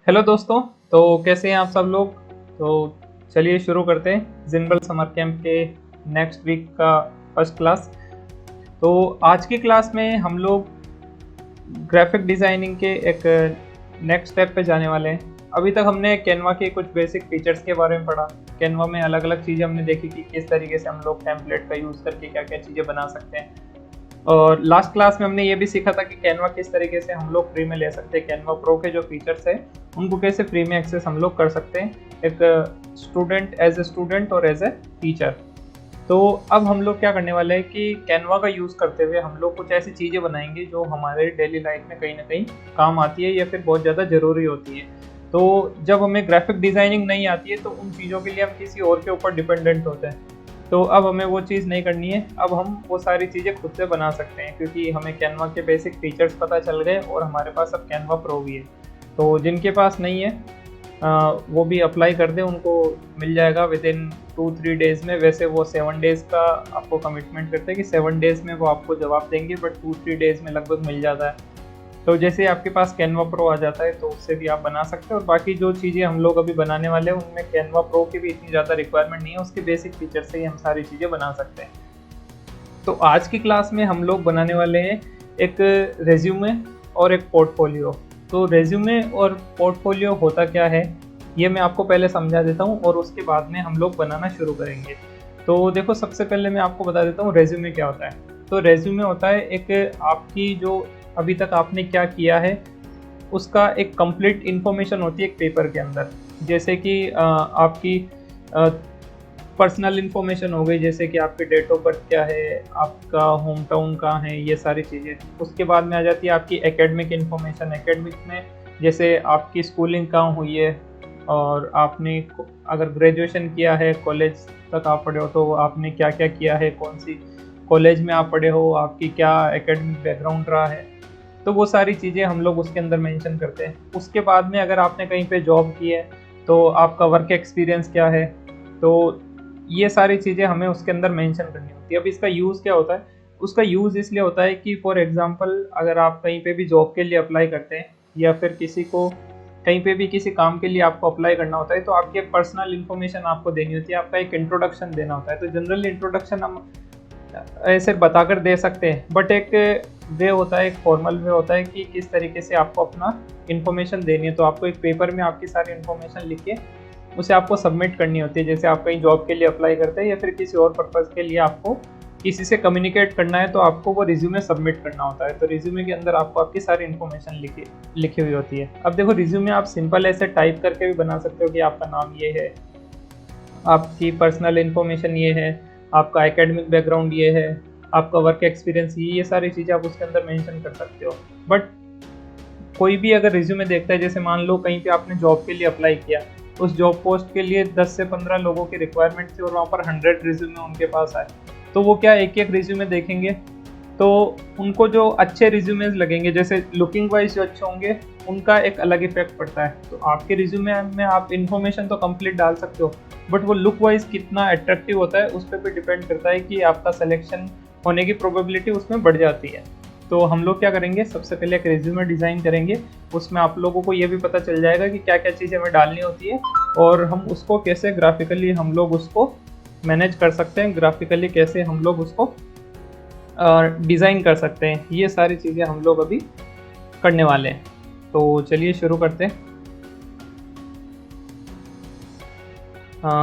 Hello दोस्तों। तो कैसे हैं आप सब लोग। तो चलिए शुरू करते हैं जिनबल समर कैंप के नेक्स्ट वीक का फर्स्ट क्लास। तो आज की क्लास में हम लोग ग्राफिक डिज़ाइनिंग के एक नेक्स्ट स्टेप पे जाने वाले हैं। अभी तक हमने कैनवा के कुछ बेसिक फीचर्स के बारे में पढ़ा। कैनवा में अलग अलग चीज़ें हमने देखी कि किस तरीके से हम लोग टेम्पलेट का यूज़ करके क्या क्या चीज़ें बना सकते हैं। और लास्ट क्लास में हमने ये भी सीखा था कि कैनवा किस तरीके से हम लोग फ्री में ले सकते हैं। कैनवा प्रो के जो फीचर्स है उनको कैसे फ्री में एक्सेस हम लोग कर सकते हैं, एक स्टूडेंट एज ए स्टूडेंट और एज ए टीचर। तो अब हम लोग क्या करने वाले हैं कि कैनवा का यूज़ करते हुए हम लोग कुछ ऐसी चीज़ें बनाएंगे जो हमारे डेली लाइफ में कहीं ना कहीं काम आती है या फिर बहुत ज़्यादा ज़रूरी होती है। तो जब हमें ग्राफिक डिज़ाइनिंग नहीं आती है तो उन चीज़ों के लिए हम किसी और के ऊपर डिपेंडेंट होते हैं। तो अब हमें वो चीज़ नहीं करनी है, अब हम वो सारी चीज़ें खुद से बना सकते हैं क्योंकि हमें कैनवा के बेसिक फीचर्स पता चल गए और हमारे पास अब कैनवा प्रो भी है। तो जिनके पास नहीं है वो भी अप्लाई कर दें, उनको मिल जाएगा विद इन 2-3 डेज़ में। वैसे वो 7 डेज़ का आपको कमिटमेंट करते हैं कि 7 डेज़ में वो आपको जवाब देंगे, बट 2-3 डेज़ में लगभग मिल जाता है। तो जैसे आपके पास कैनवा प्रो आ जाता है तो उससे भी आप बना सकते हैं। और बाकी जो चीज़ें हम लोग अभी बनाने वाले हैं उनमें कैनवा प्रो की भी इतनी ज़्यादा रिक्वायरमेंट नहीं है, उसके बेसिक फीचर से ही हम सारी चीज़ें बना सकते हैं। तो आज की क्लास में हम लोग बनाने वाले हैं एक रेज्यूमे और एक पोर्टफोलियो। तो रेज्यूमे और पोर्टफोलियो होता क्या है ये मैं आपको पहले समझा देता हूँ और उसके बाद में हम लोग बनाना शुरू करेंगे। तो देखो, सबसे पहले मैं आपको बता देता हूँ रेज्यूमे क्या होता है। तो रेज्यूमे होता है एक आपकी जो अभी तक आपने क्या किया है उसका एक कंप्लीट इन्फॉर्मेशन होती है एक पेपर के अंदर। जैसे कि आपकी पर्सनल इन्फॉर्मेशन हो गई, जैसे कि आपके डेट ऑफ बर्थ क्या है, आपका होम टाउन कहाँ है, ये सारी चीज़ें। उसके बाद में आ जाती है आपकी एकेडमिक इन्फॉर्मेशन। एकेडमिक में जैसे आपकी स्कूलिंग कहाँ हुई है और आपने अगर ग्रेजुएशन किया है, कॉलेज तक आप पढ़े हो तो आपने क्या क्या किया है, कौन सी कॉलेज में आप पढ़े हो, आपकी क्या एकेडमिक बैकग्राउंड रहा है। तो वो सारी चीज़ें हम लोग उसके अंदर मेंशन करते हैं। उसके बाद में अगर आपने कहीं पे जॉब की है तो आपका वर्क एक्सपीरियंस क्या है, तो ये सारी चीज़ें हमें उसके अंदर मेंशन करनी होती है। अब इसका यूज़ क्या होता है, उसका यूज़ इसलिए होता है कि फॉर एग्जांपल अगर आप कहीं पे भी जॉब के लिए अप्लाई करते हैं या फिर किसी को कहीं पे भी किसी काम के लिए आपको अप्लाई करना होता है तो आपकी एक पर्सनल इन्फॉर्मेशन आपको देनी होती है, आपका एक इंट्रोडक्शन देना होता है। तो जनरल इंट्रोडक्शन हम ऐसे बताकर दे सकते हैं, बट एक वे होता है, एक फॉर्मल वे होता है कि किस तरीके से आपको अपना इन्फॉर्मेशन देनी है। तो आपको एक पेपर में आपकी सारी इन्फॉर्मेशन लिख के उसे आपको सबमिट करनी होती है। जैसे आप कहीं जॉब के लिए अप्लाई करते हैं या फिर किसी और पर्पज़ के लिए आपको किसी से कम्युनिकेट करना है तो आपको वो रिज्यूमे सबमिट करना होता है। तो रिज्यूमे के अंदर आपको आपकी सारी इन्फॉर्मेशन लिखी हुई होती है। अब देखो, रिज्यूमे आप सिंपल ऐसे टाइप करके भी बना सकते हो कि आपका नाम ये है, आपकी पर्सनल इन्फॉर्मेशन ये है, आपका एकेडमिक बैकग्राउंड ये है, आपका वर्क एक्सपीरियंस ये सारी चीज़ें आप उसके अंदर मेंशन कर सकते हो। बट कोई भी अगर रिज्यूमे देखता है, जैसे मान लो कहीं पे आपने जॉब के लिए अप्लाई किया, उस जॉब पोस्ट के लिए 10 से 15 लोगों की रिक्वायरमेंट थी और वहाँ पर 100 रिज्यूमे उनके पास आए, तो वो क्या एक एक रिज्यूमे देखेंगे। तो उनको जो अच्छे रिज्यूमेज लगेंगे, जैसे लुकिंग वाइज जो अच्छे होंगे, उनका एक अलग इफेक्ट पड़ता है। तो आपके रिज्यूमे में आप इन्फॉर्मेशन तो कंप्लीट डाल सकते हो, बट वो लुक वाइज कितना अट्रैक्टिव होता है उस पर भी डिपेंड करता है कि आपका सिलेक्शन होने की प्रोबेबिलिटी उसमें बढ़ जाती है। तो हम लोग क्या करेंगे, सबसे पहले एक रिज्यूमे डिज़ाइन करेंगे। उसमें आप लोगों को ये भी पता चल जाएगा कि क्या क्या चीज़ें हमें डालनी होती है और हम उसको कैसे ग्राफिकली हम लोग उसको मैनेज कर सकते हैं, ग्राफिकली कैसे हम लोग उसको डिज़ाइन कर सकते हैं। ये सारी चीज़ें हम लोग अभी करने वाले हैं। तो चलिए शुरू करते हैं।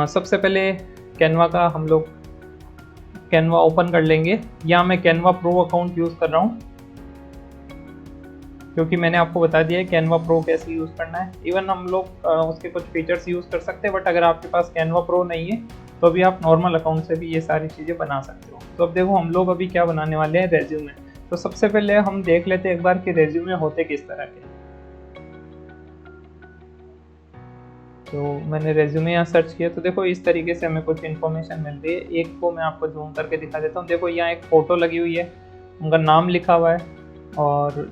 सबसे पहले कैनवा का हम लोग कैनवा ओपन कर लेंगे। यहाँ मैं कैनवा प्रो अकाउंट यूज़ कर रहा हूँ क्योंकि मैंने आपको बता दिया है कैनवा प्रो कैसे यूज़ करना है। इवन हम लोग उसके कुछ फीचर्स यूज़ कर सकते हैं, बट अगर आपके पास कैनवा प्रो नहीं है तो अभी आप नॉर्मल अकाउंट से भी ये सारी चीज़ें बना सकते हो। तो अब देखो, हम लोग अभी क्या बनाने वाले हैं, रेज्यूमे। तो सबसे पहले हम देख लेते हैं एक बार कि रेज्यूमे होते किस तरह के। तो मैंने रेज्यूमे यहाँ सर्च किया तो देखो इस तरीके से हमें कुछ इन्फॉर्मेशन मिल रही है। एक को मैं आपको जूम करके दिखा देता हूँ। देखो यहाँ एक फ़ोटो लगी हुई है, उनका नाम लिखा हुआ है और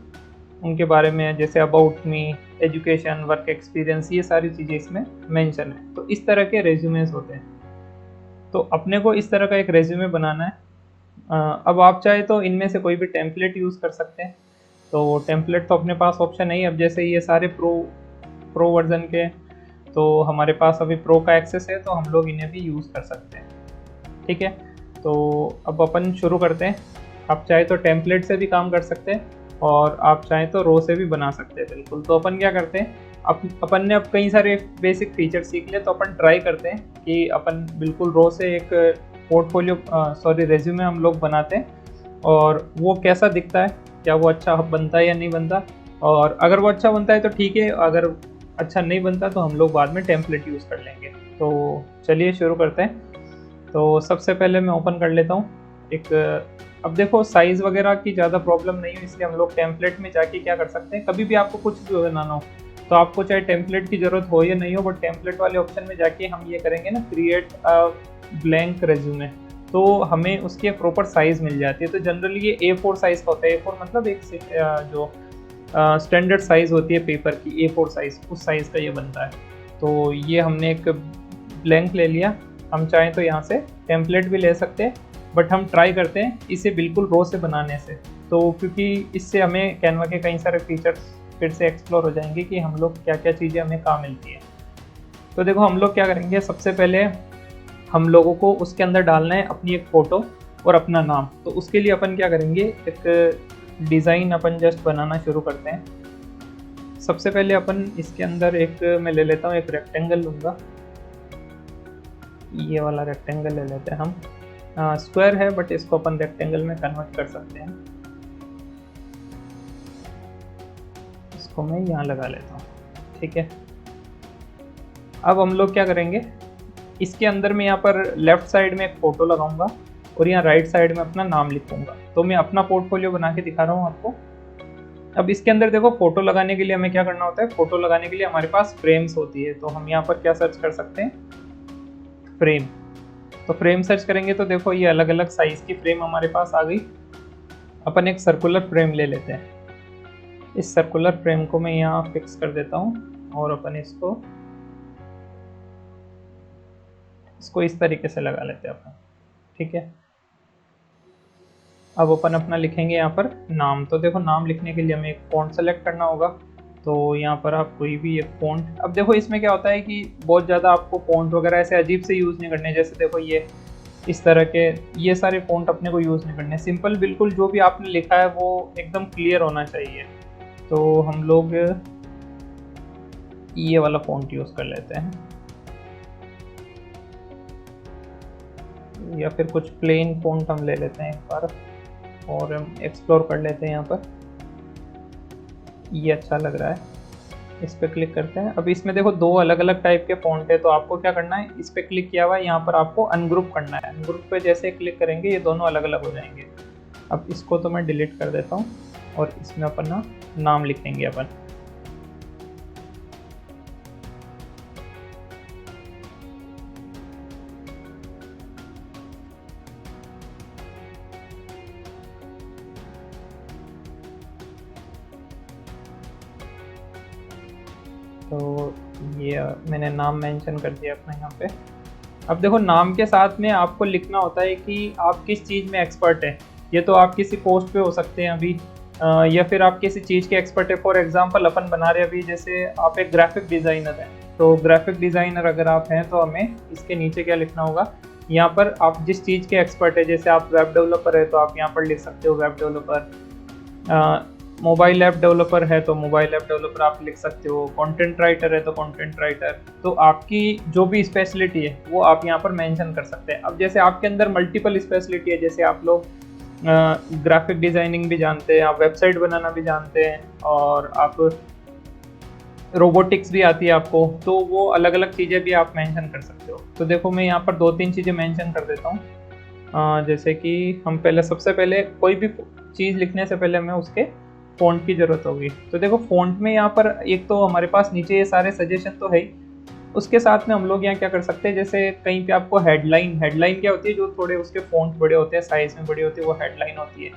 उनके बारे में जैसे about me, education, work experience, ये सारी चीज़ें इसमें मेंशन है। तो इस तरह के रेज्यूमेस होते हैं। तो अपने को इस तरह का एक रेज्यूमे बनाना है। अब आप चाहे तो इनमें से कोई भी टेम्पलेट यूज़ कर सकते हैं। तो टेम्पलेट तो अपने पास ऑप्शन नहीं है। अब जैसे ये सारे प्रो प्रो वर्जन के, तो हमारे पास अभी प्रो का एक्सेस है, तो हम लोग इन्हें भी यूज़ कर सकते हैं। ठीक है, तो अब अपन शुरू करते हैं। आप चाहे तो टेम्पलेट से भी काम कर सकते हैं और आप चाहें तो रो से भी बना सकते हैं बिल्कुल। तो अपन क्या करते हैं, अपन ने अब कई सारे बेसिक फीचर सीख लिए, तो अपन ट्राई करते हैं कि अपन बिल्कुल रो से एक पोर्टफोलियो रेज्यूमे हम लोग बनाते हैं, और वो कैसा दिखता है, क्या वो अच्छा बनता है या नहीं बनता। और अगर वो अच्छा बनता है तो ठीक है, अगर अच्छा नहीं बनता तो हम लोग बाद में टेम्पलेट यूज़ कर लेंगे। तो चलिए शुरू करते हैं। तो सबसे पहले मैं ओपन कर लेता हूँ एक। अब देखो साइज़ वगैरह की ज़्यादा प्रॉब्लम नहीं है, इसलिए हम लोग टेम्पलेट में जाके क्या कर सकते हैं, कभी भी आपको कुछ भी बनाना हो तो आपको चाहे टेम्पलेट की ज़रूरत हो या नहीं हो, बट टेम्पलेट वाले ऑप्शन में जाके हम ये करेंगे ना, क्रिएट अ ब्लैंक रेज्यूमे, तो हमें उसकी एक प्रॉपर साइज़ मिल जाती है। तो जनरली ये A4 साइज़ का होता है। A4 मतलब एक जो स्टैंडर्ड साइज़ होती है पेपर की, A4 साइज़, उस साइज़ का ये बनता है। तो ये हमने एक ब्लैंक ले लिया। हम चाहें तो यहाँ से टेम्पलेट भी ले सकते हैं, बट हम ट्राई करते हैं इसे बिल्कुल रो से बनाने से, तो क्योंकि इससे हमें कैनवा के कई सारे फीचर्स फिर से एक्सप्लोर हो जाएंगे कि हम लोग क्या क्या चीज़ें हमें कहाँ मिलती है। तो देखो हम लोग क्या करेंगे, सबसे पहले हम लोगों को उसके अंदर डालना है अपनी एक फ़ोटो और अपना नाम। तो उसके लिए अपन क्या करेंगे, एक डिज़ाइन अपन जस्ट बनाना शुरू करते हैं। सबसे पहले अपन इसके अंदर एक, मैं ले लेता हूँ एक रेक्टेंगल लूँगा, ये वाला रेक्टेंगल ले लेते हैं हम। स्क्वायर है बट इसको अपन रेक्टेंगल में कन्वर्ट कर सकते हैं। इसको मैं यहाँ लगा लेता हूँ। ठीक है, अब हम लोग क्या करेंगे, इसके अंदर मैं यहाँ पर लेफ्ट साइड में एक फ़ोटो लगाऊंगा और यहाँ राइट साइड में अपना नाम लिखूंगा। तो मैं अपना पोर्टफोलियो बना के दिखा रहा हूँ आपको। अब इसके अंदर देखो, फ़ोटो लगाने के लिए हमें क्या करना होता है, फ़ोटो लगाने के लिए हमारे पास फ्रेम्स होती है। तो हम यहाँ पर क्या सर्च कर सकते हैं, फ्रेम। तो फ्रेम सर्च करेंगे तो देखो ये अलग अलग साइज़ की फ्रेम हमारे पास आ गई। अपन एक सर्कुलर फ्रेम ले लेते हैं। इस सर्कुलर फ्रेम को मैं यहाँ फिक्स कर देता हूँ और अपन इसको इस तरीके से लगा लेते हैं अपन। ठीक है, अब अपन अपना लिखेंगे यहाँ पर नाम। तो देखो नाम लिखने के लिए हमें एक फ़ॉन्ट सेलेक्ट करना होगा। तो यहाँ पर आप कोई भी एक फ़ॉन्ट, अब देखो इसमें क्या होता है कि बहुत ज़्यादा आपको फ़ॉन्ट वगैरह ऐसे अजीब से यूज़ नहीं करने। जैसे देखो ये इस तरह के, ये सारे फ़ॉन्ट अपने को यूज़ नहीं करने। सिंपल बिल्कुल जो भी आपने लिखा है वो एकदम क्लियर होना चाहिए। तो हम लोग ये वाला फ़ॉन्ट यूज़ कर लेते हैं, या फिर कुछ प्लेन फ़ॉन्ट हम ले लेते हैं एक बार और हम एक्सप्लोर कर लेते हैं। यहाँ पर ये अच्छा लग रहा है, इस पर क्लिक करते हैं। अब इसमें देखो दो अलग अलग टाइप के फ़ॉन्ट है, तो आपको क्या करना है, इस पर क्लिक किया हुआ है, यहाँ पर आपको अनग्रुप करना है। अनग्रुप पे जैसे क्लिक करेंगे ये दोनों अलग अलग हो जाएंगे। अब इसको तो मैं डिलीट कर देता हूँ और इसमें अपना नाम लिखेंगे अपन। तो ये मैंने नाम मेंशन कर दिया अपना यहाँ पे। अब देखो नाम के साथ में आपको लिखना होता है कि आप किस चीज़ में एक्सपर्ट है। ये तो आप किसी पोस्ट पे हो सकते हैं अभी, या फिर आप किसी चीज़ के एक्सपर्ट है। फॉर एग्जांपल अपन बना रहे अभी, जैसे आप एक ग्राफिक डिज़ाइनर हैं, तो ग्राफिक डिज़ाइनर अगर आप हैं तो हमें इसके नीचे क्या लिखना होगा, यहाँ पर आप जिस चीज़ के एक्सपर्ट है। जैसे आप वेब डेवलपर है तो आप यहाँ पर लिख सकते हो web developer. Mobile app developer है तो मोबाइल ऐप डेवलपर आप लिख सकते हो। कंटेंट राइटर है तो कंटेंट राइटर। तो आपकी जो भी स्पेशलिटी है वो आप यहाँ पर मेंशन कर सकते हैं। अब जैसे आपके अंदर मल्टीपल स्पेशलिटी है, जैसे आप लोग ग्राफिक डिज़ाइनिंग भी जानते हैं, आप वेबसाइट बनाना भी जानते हैं, और आप रोबोटिक्स भी आती है आपको, तो वो अलग अलग चीज़ें भी आप मेंशन कर सकते हो। तो देखो मैं यहाँ पर 2-3 चीज़ें मेंशन कर देता हूँ। जैसे कि हम पहले, सबसे पहले कोई भी चीज़ लिखने से पहले हमें उसके फ़ॉन्ट की ज़रूरत होगी। तो देखो फ़ॉन्ट में यहाँ पर एक तो हमारे पास नीचे ये सारे सजेशन तो है ही, उसके साथ में हम लोग यहाँ क्या कर सकते हैं, जैसे कहीं पे आपको हेडलाइन क्या होती है, जो थोड़े उसके फ़ॉन्ट बड़े होते हैं, साइज़ में बड़ी होती है, वो हेडलाइन होती है।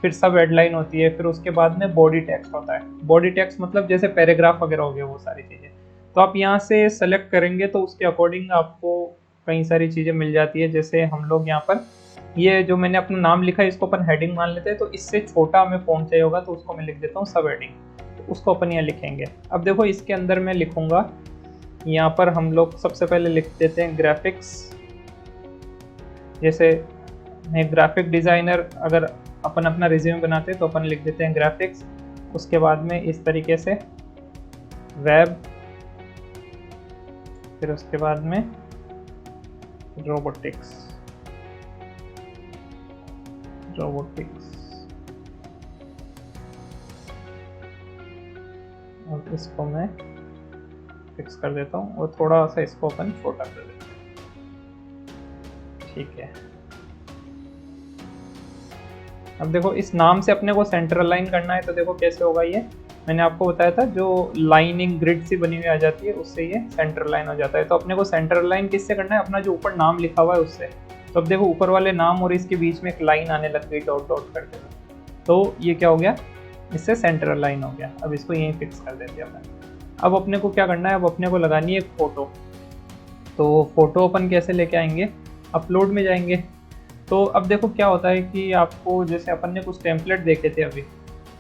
फिर सब हेडलाइन होती है, फिर उसके बाद में बॉडी टेक्स्ट होता है। बॉडी टेक्स्ट मतलब जैसे पैराग्राफ वगैरह हो गया, वो सारी चीज़ें। तो आप यहाँ से सेलेक्ट करेंगे तो उसके अकॉर्डिंग आपको कई सारी चीज़ें मिल जाती है। जैसे हम लोग यहाँ पर ये जो मैंने अपना नाम लिखा है इसको अपन हेडिंग मान लेते हैं, तो इससे छोटा हमें फ़ॉन्ट चाहिए होगा तो उसको मैं लिख देता हूँ सब हेडिंग, तो उसको अपन यहाँ लिखेंगे। अब देखो इसके अंदर मैं लिखूँगा, यहाँ पर हम लोग सबसे पहले लिख देते हैं ग्राफिक्स। जैसे मैं ग्राफिक डिज़ाइनर, अगर अपन अपना रिज्यूमे बनाते हैं तो अपन लिख देते हैं ग्राफिक्स। उसके बाद में इस तरीके से वेब, फिर उसके बाद में रोबोटिक्स, और इसको मैं फिक्स कर देता हूँ और थोड़ा सा इसको अपन छोटा कर देते हैं। ठीक है, अब देखो इस नाम से अपने को सेंटर अलाइन करना है, तो देखो कैसे होगा ये, मैंने आपको बताया था जो लाइनिंग ग्रिड सी बनी हुई आ जाती है उससे ये सेंटर लाइन हो जाता है। तो अपने को सेंटर लाइन किससे करना है, अपना जो ऊपर नाम लिखा हुआ है उससे। तो अब देखो ऊपर वाले नाम और इसके बीच में एक लाइन आने लग गई डॉट डॉट करके, तो ये क्या हो गया, इससे सेंटर लाइन हो गया। अब इसको यहीं फिक्स कर देते हैं अपन। अब अपने को क्या करना है, अब अपने को लगानी है एक फ़ोटो। तो फ़ोटो अपन कैसे लेके आएंगे, अपलोड में जाएंगे। तो अब देखो क्या होता है कि आपको, जैसे अपन ने कुछ टेम्पलेट देखे थे अभी,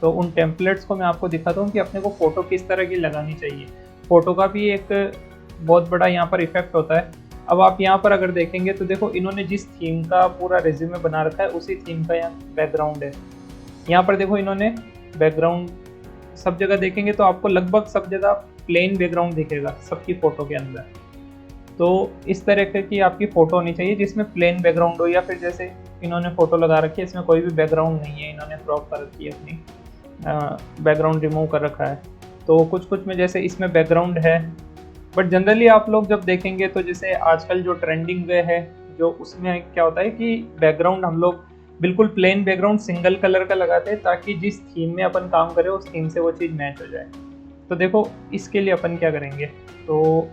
तो उन टेम्पलेट्स को मैं आपको दिखाता हूँ कि अपने को फ़ोटो किस तरह की लगानी चाहिए। फ़ोटो का भी एक बहुत बड़ा यहाँ पर इफेक्ट होता है। अब आप यहाँ पर अगर देखेंगे तो देखो इन्होंने जिस थीम का पूरा रिज्यूमे बना रखा है उसी थीम का यहाँ बैकग्राउंड है। यहाँ पर देखो इन्होंने बैकग्राउंड, सब जगह देखेंगे तो आपको लगभग सब जगह प्लेन बैकग्राउंड दिखेगा सबकी फ़ोटो के अंदर। तो इस तरह की आपकी फ़ोटो होनी चाहिए जिसमें प्लेन बैकग्राउंड हो, या फिर जैसे इन्होंने फ़ोटो लगा रखी है इसमें कोई भी बैकग्राउंड नहीं है, इन्होंने क्रॉप कर रखी है अपनी, बैकग्राउंड रिमूव कर रखा है। तो कुछ कुछ में जैसे इसमें बैकग्राउंड है, बट जनरली आप लोग जब देखेंगे तो जैसे आजकल जो ट्रेंडिंग वे है जो, उसमें क्या होता है कि बैकग्राउंड हम लोग बिल्कुल प्लेन बैकग्राउंड सिंगल कलर का लगाते हैं ताकि जिस थीम में अपन काम करें उस थीम से वो चीज़ मैच हो जाए। तो देखो इसके लिए अपन क्या करेंगे, तो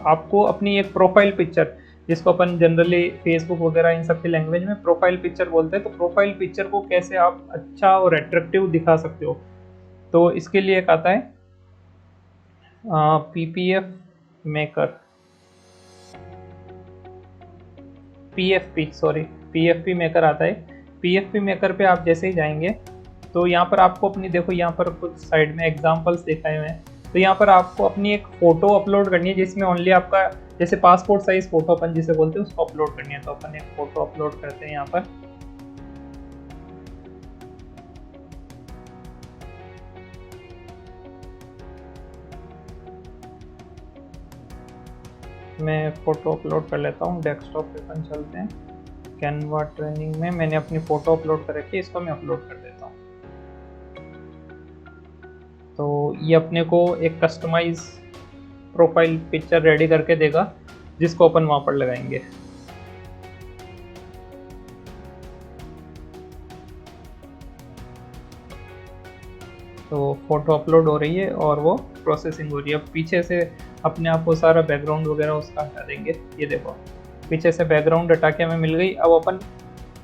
आपको अपनी एक प्रोफाइल पिक्चर, जिसको अपन जनरली फेसबुक वगैरह इन सब की लैंग्वेज में प्रोफाइल पिक्चर बोलते हैं, तो प्रोफाइल पिक्चर को कैसे आप अच्छा और अट्रैक्टिव दिखा सकते हो, तो इसके लिए एक आता है पीपीएफ मेकर, पीएफपी मेकर आता है। पीएफपी मेकर पे आप जैसे ही जाएंगे तो यहाँ पर आपको अपनी, देखो यहाँ पर कुछ साइड में एग्जांपल्स दिखाए हुए हैं, तो यहाँ पर आपको अपनी एक फ़ोटो अपलोड करनी है जिसमें ओनली आपका, जैसे पासपोर्ट साइज़ फ़ोटो अपन जिसे बोलते हैं उसको अपलोड करनी है। तो अपन एक फ़ोटो अपलोड करते हैं यहाँ पर। मैं फ़ोटो अपलोड कर लेता हूँ, डेस्कटॉप पे अपन चलते हैं, कैनवा ट्रेनिंग में मैंने अपनी फ़ोटो अपलोड कर रखी है, इसको मैं अपलोड कर देता हूँ। तो ये अपने को एक कस्टमाइज प्रोफाइल पिक्चर रेडी करके देगा जिसको अपन वहाँ पर लगाएंगे। तो फ़ोटो अपलोड हो रही है और वो प्रोसेसिंग हो रही है। अब पीछे से अपने आप को सारा बैकग्राउंड वगैरह उसका हटा देंगे। ये देखो पीछे से बैकग्राउंड हटा के हमें मिल गई। अब अपन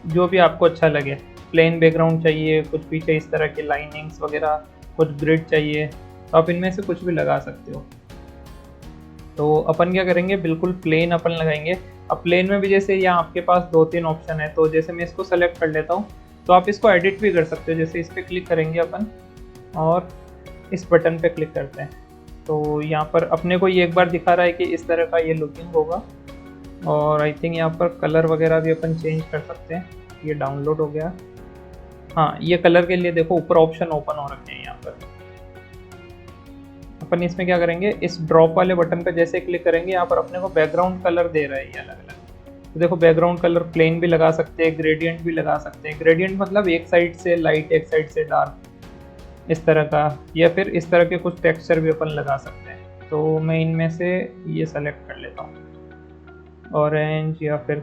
जो भी आपको अच्छा लगे, प्लेन बैकग्राउंड चाहिए, कुछ पीछे इस तरह की लाइनिंग्स वगैरह, कुछ ग्रिड चाहिए, तो आप इनमें से कुछ भी लगा सकते हो। तो अपन क्या करेंगे, बिल्कुल प्लेन अपन लगाएंगे। अब प्लेन में भी जैसे यहाँ आपके पास 2-3 ऑप्शन है, तो जैसे मैं इसको सेलेक्ट कर लेता हूँ, तो आप इसको एडिट भी कर सकते हो। जैसे इस पर क्लिक करेंगे अपन और इस बटन पे क्लिक करते हैं, तो यहाँ पर अपने को ये एक बार दिखा रहा है कि इस तरह का ये लुकिंग होगा। और आई थिंक यहाँ पर कलर वगैरह भी अपन चेंज कर सकते हैं। ये डाउनलोड हो गया। हाँ, ये कलर के लिए देखो ऊपर ऑप्शन ओपन हो रखे हैं। यहाँ पर अपन इसमें क्या करेंगे, इस ड्रॉप वाले बटन पे जैसे क्लिक करेंगे, यहाँ पर अपने को बैकग्राउंड कलर दे रहा है ये अलग अलग। तो देखो बैकग्राउंड कलर प्लेन भी लगा सकते हैं, ग्रेडियंट भी लगा सकते हैं। ग्रेडियंट मतलब एक साइड से लाइट एक साइड से डार्क, इस तरह का, या फिर इस तरह के कुछ टेक्सचर भी अपन लगा सकते हैं। तो मैं इनमें से ये सेलेक्ट कर लेता हूँ, ऑरेंज या फिर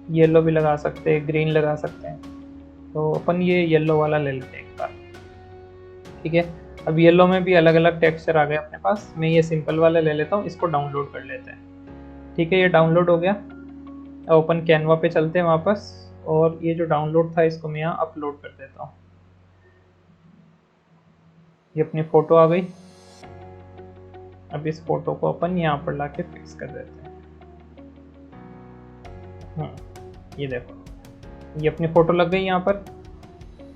येलो भी लगा सकते हैं, ग्रीन लगा सकते हैं। तो अपन ये येलो वाला ले लेते हैं एक बार। ठीक है, अब येलो में भी अलग अलग टेक्सचर आ गए अपने पास। मैं ये सिंपल वाला ले लेता हूँ, इसको डाउनलोड कर लेते हैं। ठीक है, ये डाउनलोड हो गया। अब अपन कैनवा पे चलते हैं वापस, और ये जो डाउनलोड था इसको मैं यहाँ अपलोड कर देता हूँ। ये अपनी फ़ोटो आ गई। अब इस फोटो को अपन यहाँ पर लाके फिक्स कर देते हैं। ये देखो, ये अपनी फ़ोटो लग गई यहाँ पर।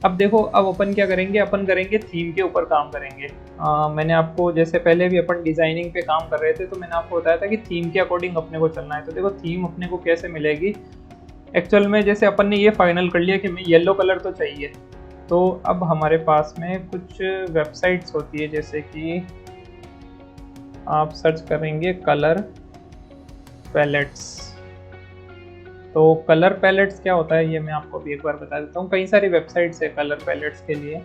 अब देखो, अब अपन क्या करेंगे, अपन करेंगे थीम के ऊपर काम करेंगे। मैंने आपको जैसे पहले भी अपन डिज़ाइनिंग पे काम कर रहे थे तो मैंने आपको बताया था कि थीम के अकॉर्डिंग अपने को चलना है। तो देखो थीम अपने को कैसे मिलेगी एक्चुअल में, जैसे अपन ने ये फाइनल कर लिया कि हमें येलो कलर तो चाहिए। तो अब हमारे पास में कुछ वेबसाइट्स होती है, जैसे कि आप सर्च करेंगे कलर पैलेट्स। तो कलर पैलेट्स क्या होता है ये मैं आपको भी एक बार बता देता हूँ। कई सारी वेबसाइट्स है कलर पैलेट्स के लिए।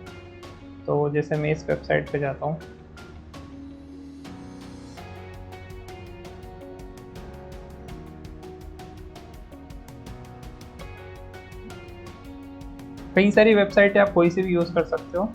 तो जैसे मैं इस वेबसाइट पे जाता हूँ, कई सारी वेबसाइट है, आप कोई सी भी यूज़ कर सकते हो।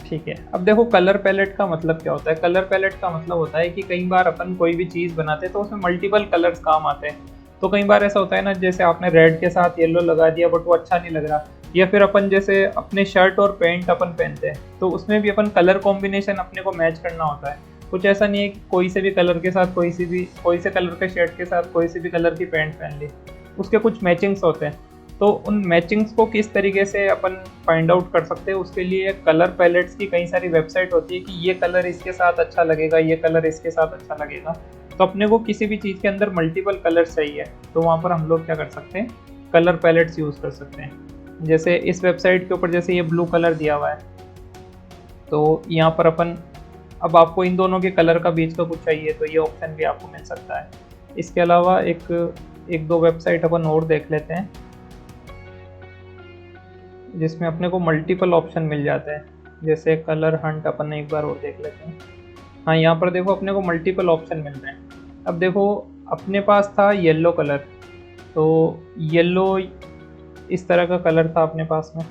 ठीक है, अब देखो कलर पैलेट का मतलब क्या होता है। कलर पैलेट का मतलब होता है कि कई बार अपन कोई भी चीज़ बनाते हैं तो उसमें मल्टीपल कलर्स काम आते हैं। तो कई बार ऐसा होता है ना, जैसे आपने रेड के साथ येलो लगा दिया बट वो अच्छा नहीं लग रहा, या फिर अपन जैसे अपने शर्ट और पैंट अपन पहनते हैं तो उसमें भी अपन कलर कॉम्बिनेशन अपने को मैच करना होता है। कुछ ऐसा नहीं है कि कोई से भी कलर के साथ कोई से कलर के शर्ट के साथ कोई सी भी कलर की पैंट पहन ली, उसके कुछ मैचिंग्स होते हैं। तो उन मैचिंग्स को किस तरीके से अपन फाइंड आउट कर सकते हैं, उसके लिए कलर पैलेट्स की कई सारी वेबसाइट होती है कि ये कलर इसके साथ अच्छा लगेगा, ये कलर इसके साथ अच्छा लगेगा। तो अपने को किसी भी चीज़ के अंदर मल्टीपल कलर्स चाहिए तो वहाँ पर हम लोग क्या कर सकते हैं, कलर पैलेट्स यूज़ कर सकते हैं। जैसे इस वेबसाइट के ऊपर जैसे ये ब्लू कलर दिया हुआ है, तो यहाँ पर अपन, अब आपको इन दोनों के कलर का बीच का कुछ चाहिए तो ये ऑप्शन भी आपको मिल सकता है। इसके अलावा एक दो वेबसाइट अपन और देख लेते हैं जिसमें अपने को मल्टीपल ऑप्शन मिल जाते हैं। जैसे कलर हंट अपन एक बार और देख लेते हैं। हाँ, यहाँ पर देखो अपने को मल्टीपल ऑप्शन मिल रहे हैं। अब देखो अपने पास था येलो कलर, तो येलो इस तरह का कलर था अपने पास में,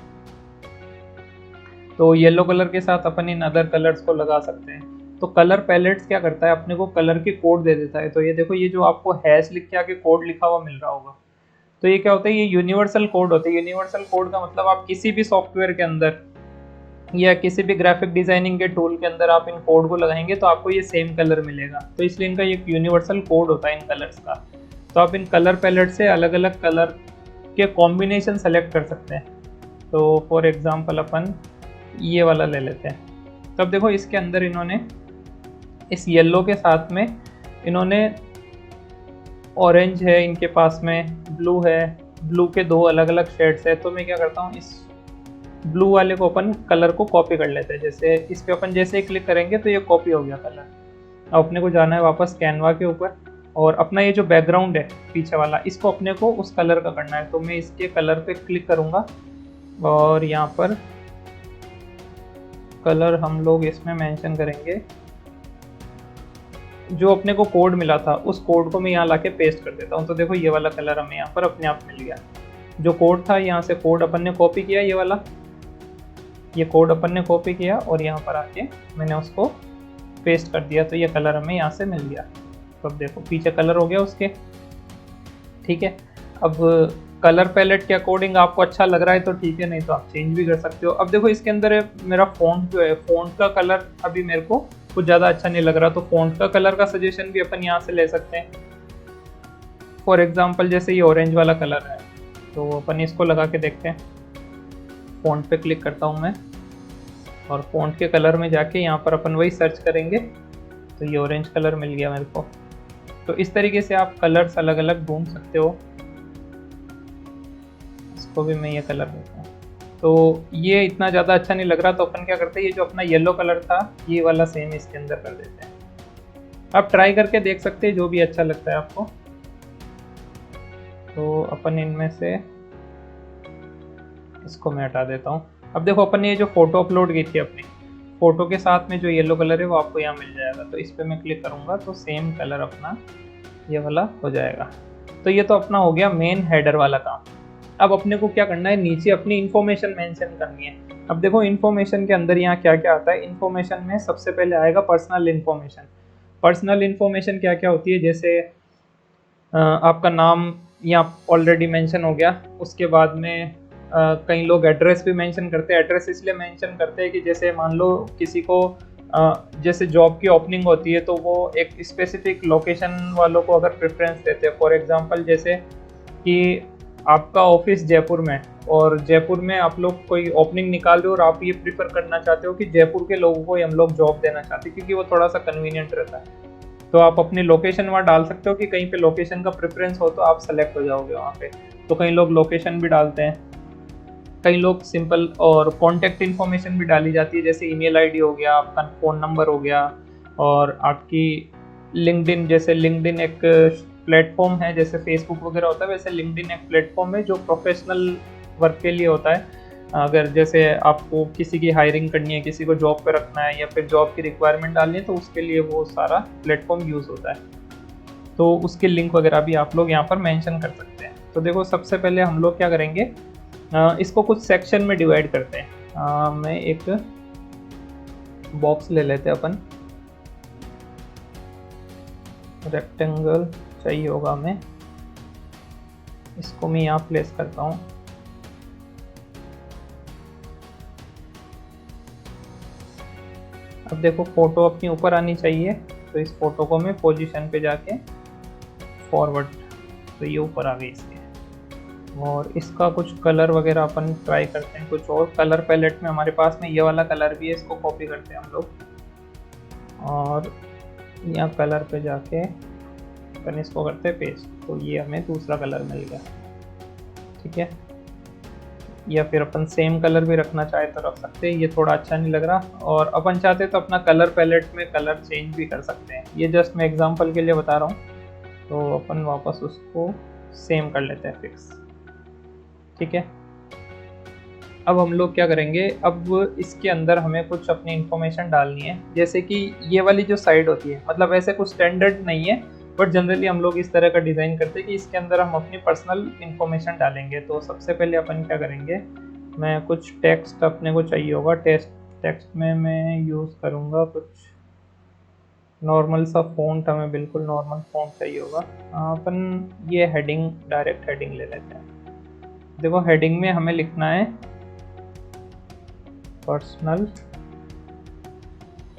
तो येलो कलर के साथ अपन इन अदर कलर्स को लगा सकते हैं। तो कलर पैलेट्स क्या करता है, अपने को कलर के कोड दे देता है। तो ये देखो, ये जो आपको हैश लिख के आगे कोड लिखा हुआ मिल रहा होगा, तो ये क्या होता है, ये यूनिवर्सल कोड होता है। यूनिवर्सल कोड का मतलब आप किसी भी सॉफ्टवेयर के अंदर या किसी भी ग्राफिक डिजाइनिंग के टूल के अंदर आप इन कोड को लगाएंगे तो आपको ये सेम कलर मिलेगा। तो इसलिए इनका एक यूनिवर्सल कोड होता है इन कलर्स का। तो आप इन कलर पैलेट से अलग अलग कलर के कॉम्बिनेशन सेलेक्ट कर सकते हैं। तो फॉर एग्जांपल अपन ये वाला ले लेते हैं। तो अब देखो इसके अंदर इन्होंने इस येलो के साथ में इन्होंने ऑरेंज है, इनके पास में ब्लू है, ब्लू के दो अलग अलग शेड्स है। तो मैं क्या करता हूँ, इस ब्लू वाले को अपन कलर को कॉपी कर लेते हैं। जैसे इस पे अपन जैसे ही क्लिक करेंगे तो ये कॉपी हो गया कलर। अब अपने को जाना है वापस कैनवा के ऊपर और अपना ये जो बैकग्राउंड है पीछे वाला, इसको अपने को उस कलर का करना है। तो मैं इसके कलर पे क्लिक करूँगा और यहाँ पर कलर हम लोग इसमें मेंशन करेंगे। जो अपने को कोड मिला था उस कोड को मैं यहाँ लाके पेस्ट कर देता हूँ। तो देखो ये वाला कलर हमें यहाँ पर अपने आप मिल गया। जो कोड था यहाँ से कोड अपन ने कॉपी किया, ये कोड अपन ने कॉपी किया और यहाँ पर आके मैंने उसको पेस्ट कर दिया, तो ये कलर हमें यहाँ से मिल गया। तो अब देखो पीछे कलर हो गया उसके। ठीक है, अब कलर पैलेट के अकॉर्डिंग आपको अच्छा लग रहा है तो ठीक है, नहीं तो आप चेंज भी कर सकते हो। अब देखो इसके अंदर मेरा फ़ॉन्ट जो है, फ़ॉन्ट का कलर अभी मेरे को कुछ ज़्यादा अच्छा नहीं लग रहा, तो फ़ॉन्ट का कलर का सजेशन भी अपन यहाँ से ले सकते हैं। फॉर एग्जांपल जैसे ये ऑरेंज वाला कलर है तो अपन इसको लगा के देखते हैं। फ़ॉन्ट पे क्लिक करता हूँ मैं और फ़ॉन्ट के कलर में जाके यहाँ पर अपन वही सर्च करेंगे तो ये ऑरेंज कलर मिल गया मेरे को। तो इस तरीके से आप कलर्स अलग अलग ढूंढ सकते हो। इसको भी मैं ये कलर देता हूँ। तो ये इतना ज़्यादा अच्छा नहीं लग रहा, तो अपन क्या करते हैं, ये जो अपना येलो कलर था ये वाला सेम इसके अंदर कर देते हैं। आप ट्राई करके देख सकते हैं जो भी अच्छा लगता है आपको। तो अपन इनमें से इसको मैं हटा देता हूँ। अब देखो अपन ने ये जो फ़ोटो अपलोड की थी, अपनी फ़ोटो के साथ में जो येलो कलर है वो आपको यहाँ मिल जाएगा। तो इस पर मैं क्लिक करूँगा तो सेम कलर अपना ये वाला हो जाएगा। तो ये तो अपना हो गया मेन हेडर वाला काम। अब अपने को क्या करना है, नीचे अपनी इन्फॉर्मेशन मेंशन करनी है। अब देखो इन्फॉर्मेशन के अंदर यहाँ क्या क्या आता है। इन्फॉर्मेशन में सबसे पहले आएगा पर्सनल इन्फॉर्मेशन। पर्सनल इन्फॉर्मेशन क्या क्या होती है, जैसे आपका नाम यहाँ ऑलरेडी मेंशन हो गया। उसके बाद में कई लोग एड्रेस भी मेंशन करते हैं। एड्रेस इसलिए मेंशन करते हैं कि जैसे मान लो किसी को जैसे जॉब की ओपनिंग होती है तो वो एक स्पेसिफिक लोकेशन वालों को अगर प्रेफरेंस देते हैं, फॉर एग्जांपल जैसे कि आपका ऑफिस जयपुर में, और जयपुर में आप लोग कोई ओपनिंग निकाल रहे हो और आप ये प्रीफर करना चाहते हो कि जयपुर के लोगों को हम लोग जॉब देना चाहते हैं क्योंकि वो थोड़ा सा कन्वीनियंट रहता है, तो आप अपनी लोकेशन वहाँ डाल सकते हो कि कहीं पे लोकेशन का प्रेफरेंस हो तो आप सेलेक्ट हो जाओगे वहाँ पे। तो कई लोग लोकेशन भी डालते हैं, कई लोग सिंपल और कॉन्टैक्ट इन्फॉर्मेशन भी डाली जाती है, जैसे ईमेल आईडी हो गया, आपका फ़ोन नंबर हो गया, और आपकी लिंक्डइन, जैसे लिंक्डइन एक प्लेटफॉर्म है, जैसे फेसबुक वगैरह होता है वैसे लिंक्डइन एक प्लेटफॉर्म है जो प्रोफेशनल वर्क के लिए होता है। अगर जैसे आपको किसी की हायरिंग करनी है, किसी को जॉब पे रखना है या फिर जॉब की रिक्वायरमेंट डालनी है, तो उसके लिए वो सारा प्लेटफॉर्म यूज़ होता है। तो उसके लिंक वगैरह भी आप लोग यहाँ पर मेंशन कर सकते हैं। तो देखो सबसे पहले हम लोग क्या करेंगे, इसको कुछ सेक्शन में डिवाइड करते हैं। मैं एक बॉक्स ले लेते हैं अपन, रेक्टेंगल चाहिए होगा हमें, इसको मैं यहाँ प्लेस करता हूँ। अब देखो फोटो अपनी ऊपर आनी चाहिए, तो इस फोटो को मैं पोजीशन पे जाके फॉरवर्ड, तो ये ऊपर आ गई इसके। और इसका कुछ कलर वगैरह अपन ट्राई करते हैं, कुछ और कलर पैलेट में हमारे पास में ये वाला कलर भी है, इसको कॉपी करते हैं हम लोग, और यहाँ कलर पे जाके अपन इसको करते हैं पेस्ट, तो ये हमें दूसरा कलर मिल गया। ठीक है, या फिर अपन सेम कलर भी रखना चाहे तो रख सकते हैं, ये थोड़ा अच्छा नहीं लग रहा, और अपन चाहते तो अपना कलर पैलेट में कलर चेंज भी कर सकते हैं। ये जस्ट मैं एग्जांपल के लिए बता रहा हूँ, तो अपन वापस उसको सेम कर लेते हैं फिक्स। ठीक है, अब हम लोग क्या करेंगे, अब इसके अंदर हमें कुछ अपनी इंफॉर्मेशन डालनी है, जैसे कि ये वाली जो साइड होती है, मतलब ऐसे कुछ स्टैंडर्ड नहीं है बट जनरली हम लोग इस तरह का डिज़ाइन करते हैं कि इसके अंदर हम अपनी पर्सनल इन्फॉर्मेशन डालेंगे। तो सबसे पहले अपन क्या करेंगे, मैं कुछ टेक्स्ट अपने को चाहिए होगा, टेक्स्ट में मैं यूज़ करूँगा कुछ नॉर्मल सा फ़ॉन्ट, हमें बिल्कुल नॉर्मल फ़ॉन्ट चाहिए होगा। अपन ये हेडिंग, डायरेक्ट हेडिंग ले लेते हैं। देखो हेडिंग में हमें लिखना है पर्सनल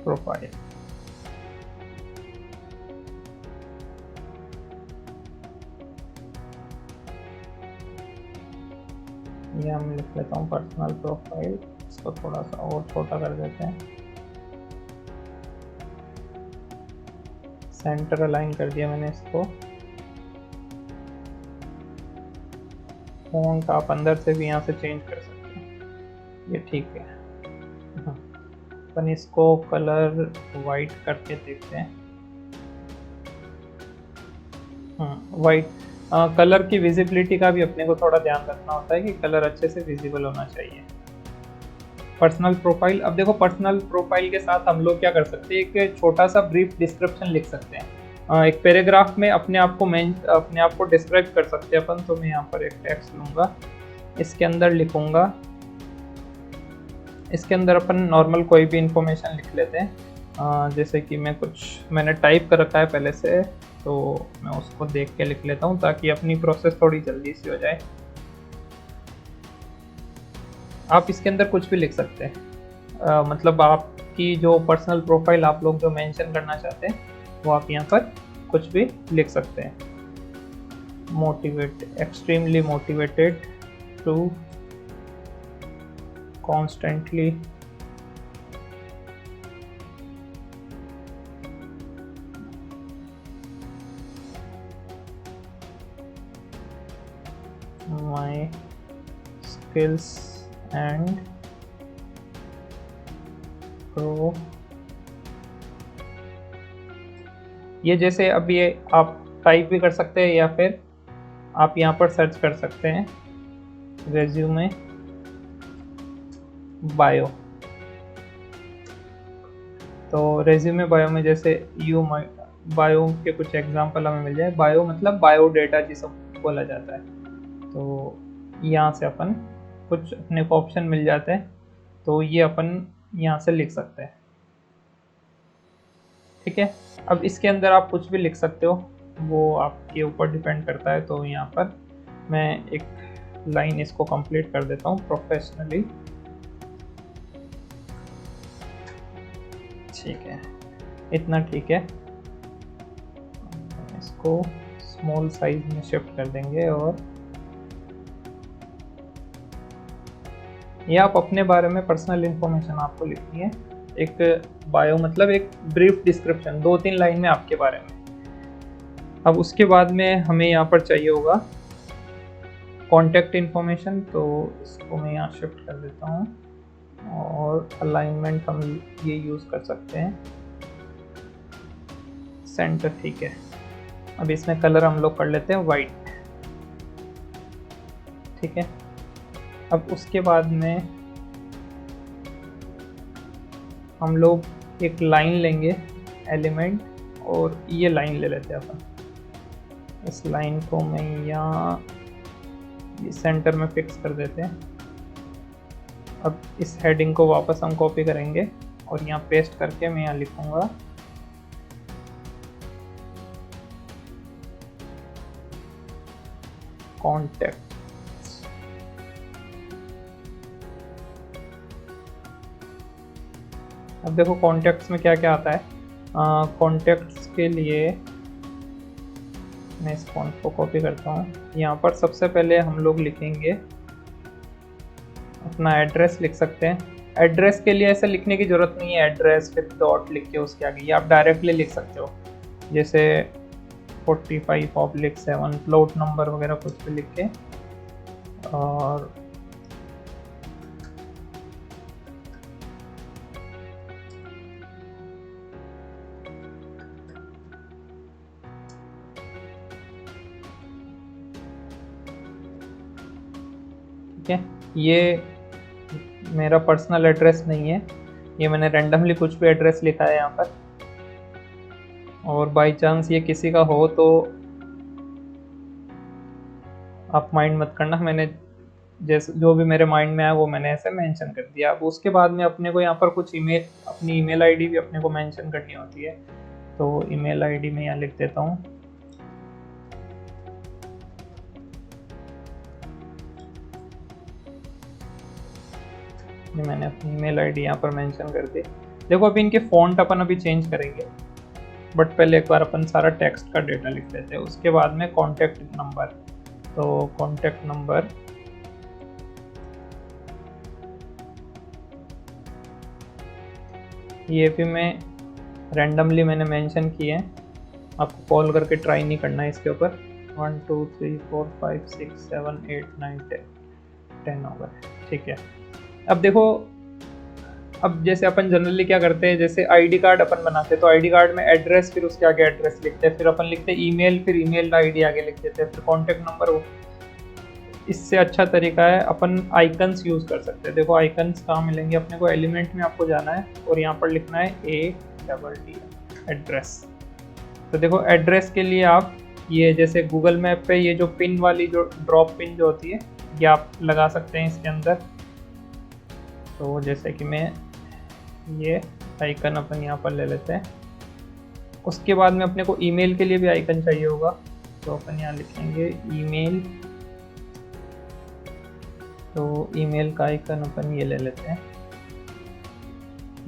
प्रोफाइल। ये हम लिख लेता हूँ पर्सनल प्रोफाइल, इसको थोड़ा सा और छोटा कर देते हैं, सेंटर अलाइन कर दिया मैंने इसको। फ़ॉन्ट आप अंदर से भी यहाँ से चेंज कर सकते हैं, ये ठीक है। अपन इसको कलर वाइट करके देखते हैं। वाइट कलर की विजिबिलिटी का भी अपने को थोड़ा ध्यान रखना होता है कि कलर अच्छे से विजिबल होना चाहिए। पर्सनल प्रोफाइल, अब देखो पर्सनल प्रोफाइल के साथ हम लोग क्या कर सकते हैं, एक छोटा सा ब्रीफ डिस्क्रिप्शन लिख सकते हैं, एक पैराग्राफ में अपने आप को डिस्क्राइब कर सकते हैं अपन। तो मैं यहाँ पर एक टेक्स्ट लूँगा, इसके अंदर लिखूँगा, इसके अंदर अपन नॉर्मल कोई भी इंफॉर्मेशन लिख लेते हैं, जैसे कि मैंने टाइप कर रखा है पहले से, तो मैं उसको देख के लिख लेता हूँ ताकि अपनी प्रोसेस थोड़ी जल्दी सी हो जाए। आप इसके अंदर कुछ भी लिख सकते हैं, मतलब आपकी जो पर्सनल प्रोफाइल आप लोग जो मेंशन करना चाहते हैं वो आप यहाँ पर कुछ भी लिख सकते हैं। Extremely motivated to constantly my skills and grow। ये जैसे अब ये आप टाइप भी कर सकते हैं या फिर आप यहाँ पर सर्च कर सकते हैं रेज्यूमे बायो। तो रेज्यूमे बायो में जैसे बायो के कुछ एग्जांपल हमें मिल जाए। बायो मतलब बायोडेटा जिसे बोला जाता है। तो यहाँ से अपन कुछ अपने को ऑप्शन मिल जाते हैं, तो ये अपन यहाँ से लिख सकते हैं। ठीक है, अब इसके अंदर आप कुछ भी लिख सकते हो, वो आपके ऊपर डिपेंड करता है। तो यहाँ पर मैं एक लाइन इसको कंप्लीट कर देता हूँ, प्रोफेशनली ठीक है, इतना ठीक है। इसको स्मॉल साइज में शिफ्ट कर देंगे और ये आप अपने बारे में पर्सनल इंफॉर्मेशन आपको लिखनी है, एक बायो मतलब एक ब्रीफ डिस्क्रिप्शन 2-3 लाइन में आपके बारे में। अब उसके बाद में हमें यहाँ पर चाहिए होगा कॉन्टैक्ट इन्फॉर्मेशन, तो इसको मैं यहाँ शिफ्ट कर देता हूँ और अलाइनमेंट हम ये यूज़ कर सकते हैं सेंटर, ठीक है। अब इसमें कलर हम लोग कर लेते हैं वाइट, ठीक है। अब उसके बाद में हम लोग एक लाइन लेंगे एलिमेंट, और ये लाइन ले लेते हैं अपन। इस लाइन को मैं यहाँ सेंटर में फिक्स कर देते हैं। अब इस हेडिंग को वापस हम कॉपी करेंगे और यहाँ पेस्ट करके मैं यहाँ लिखूँगा कॉन्टैक्ट। अब देखो कॉन्टैक्ट्स में क्या क्या आता है। कॉन्टैक्ट्स के लिए मैं इस फॉन्ट को कॉपी करता हूँ। यहाँ पर सबसे पहले हम लोग लिखेंगे अपना एड्रेस, लिख सकते हैं। एड्रेस के लिए ऐसा लिखने की ज़रूरत नहीं है, एड्रेस फिर डॉट लिख के उसके आगे, ये आप डायरेक्टली लिख सकते हो, जैसे 45/7 प्लॉट नंबर वगैरह कुछ भी लिख के। और ठीक है, ये मेरा पर्सनल एड्रेस नहीं है, ये मैंने रैंडमली कुछ भी एड्रेस लिखा है यहाँ पर। और बाय चांस ये किसी का हो तो आप माइंड मत करना, मैंने जैसे जो भी मेरे माइंड में आया वो मैंने ऐसे मेंशन कर दिया। अब उसके बाद में अपने को यहाँ पर कुछ अपनी ईमेल आईडी भी अपने को मेंशन करनी होती है, तो ईमेल आईडी में यहाँ लिख देता हूँ ये मैंने अपनी ईमेल आईडी यहाँ पर मेंशन कर दी। देखो अभी इनके फॉन्ट अपन अभी चेंज करेंगे, बट पहले एक बार अपन सारा टेक्स्ट का डेटा लिख लेते हैं। उसके बाद में कॉन्टैक्ट नंबर, तो कॉन्टैक्ट नंबर ये भी मैं रैंडमली मैंने मेंशन किए हैं, आपको कॉल करके ट्राई नहीं करना है इसके ऊपर। 1 2 3 4 5 6 7 8 9 10 हो गए, ठीक है। अब देखो, अब जैसे अपन जनरली क्या करते हैं, जैसे आईडी कार्ड अपन बनाते हैं तो आईडी कार्ड में एड्रेस, फिर उसके आगे एड्रेस लिखते हैं, फिर अपन लिखते हैं ईमेल, फिर ईमेल आईडी आगे लिख देते हैं, फिर कॉन्टैक्ट नंबर हो। इससे अच्छा तरीका है अपन आइकन्स यूज़ कर सकते हैं। देखो आइकन्स कहाँ मिलेंगे अपने को, एलिमेंट में आपको जाना है और यहाँ पर लिखना है ADD एड्रेस। तो देखो एड्रेस के लिए आप ये जैसे गूगल मैप पे ये जो पिन वाली जो ड्रॉप पिन जो होती है ये आप लगा सकते हैं इसके अंदर। तो जैसे कि मैं ये आइकन अपन यहाँ पर ले लेते हैं। उसके बाद में अपने को ईमेल के लिए भी आइकन चाहिए होगा, तो अपन यहाँ लिखेंगे ईमेल। तो ईमेल का आइकन अपन ये ले लेते हैं,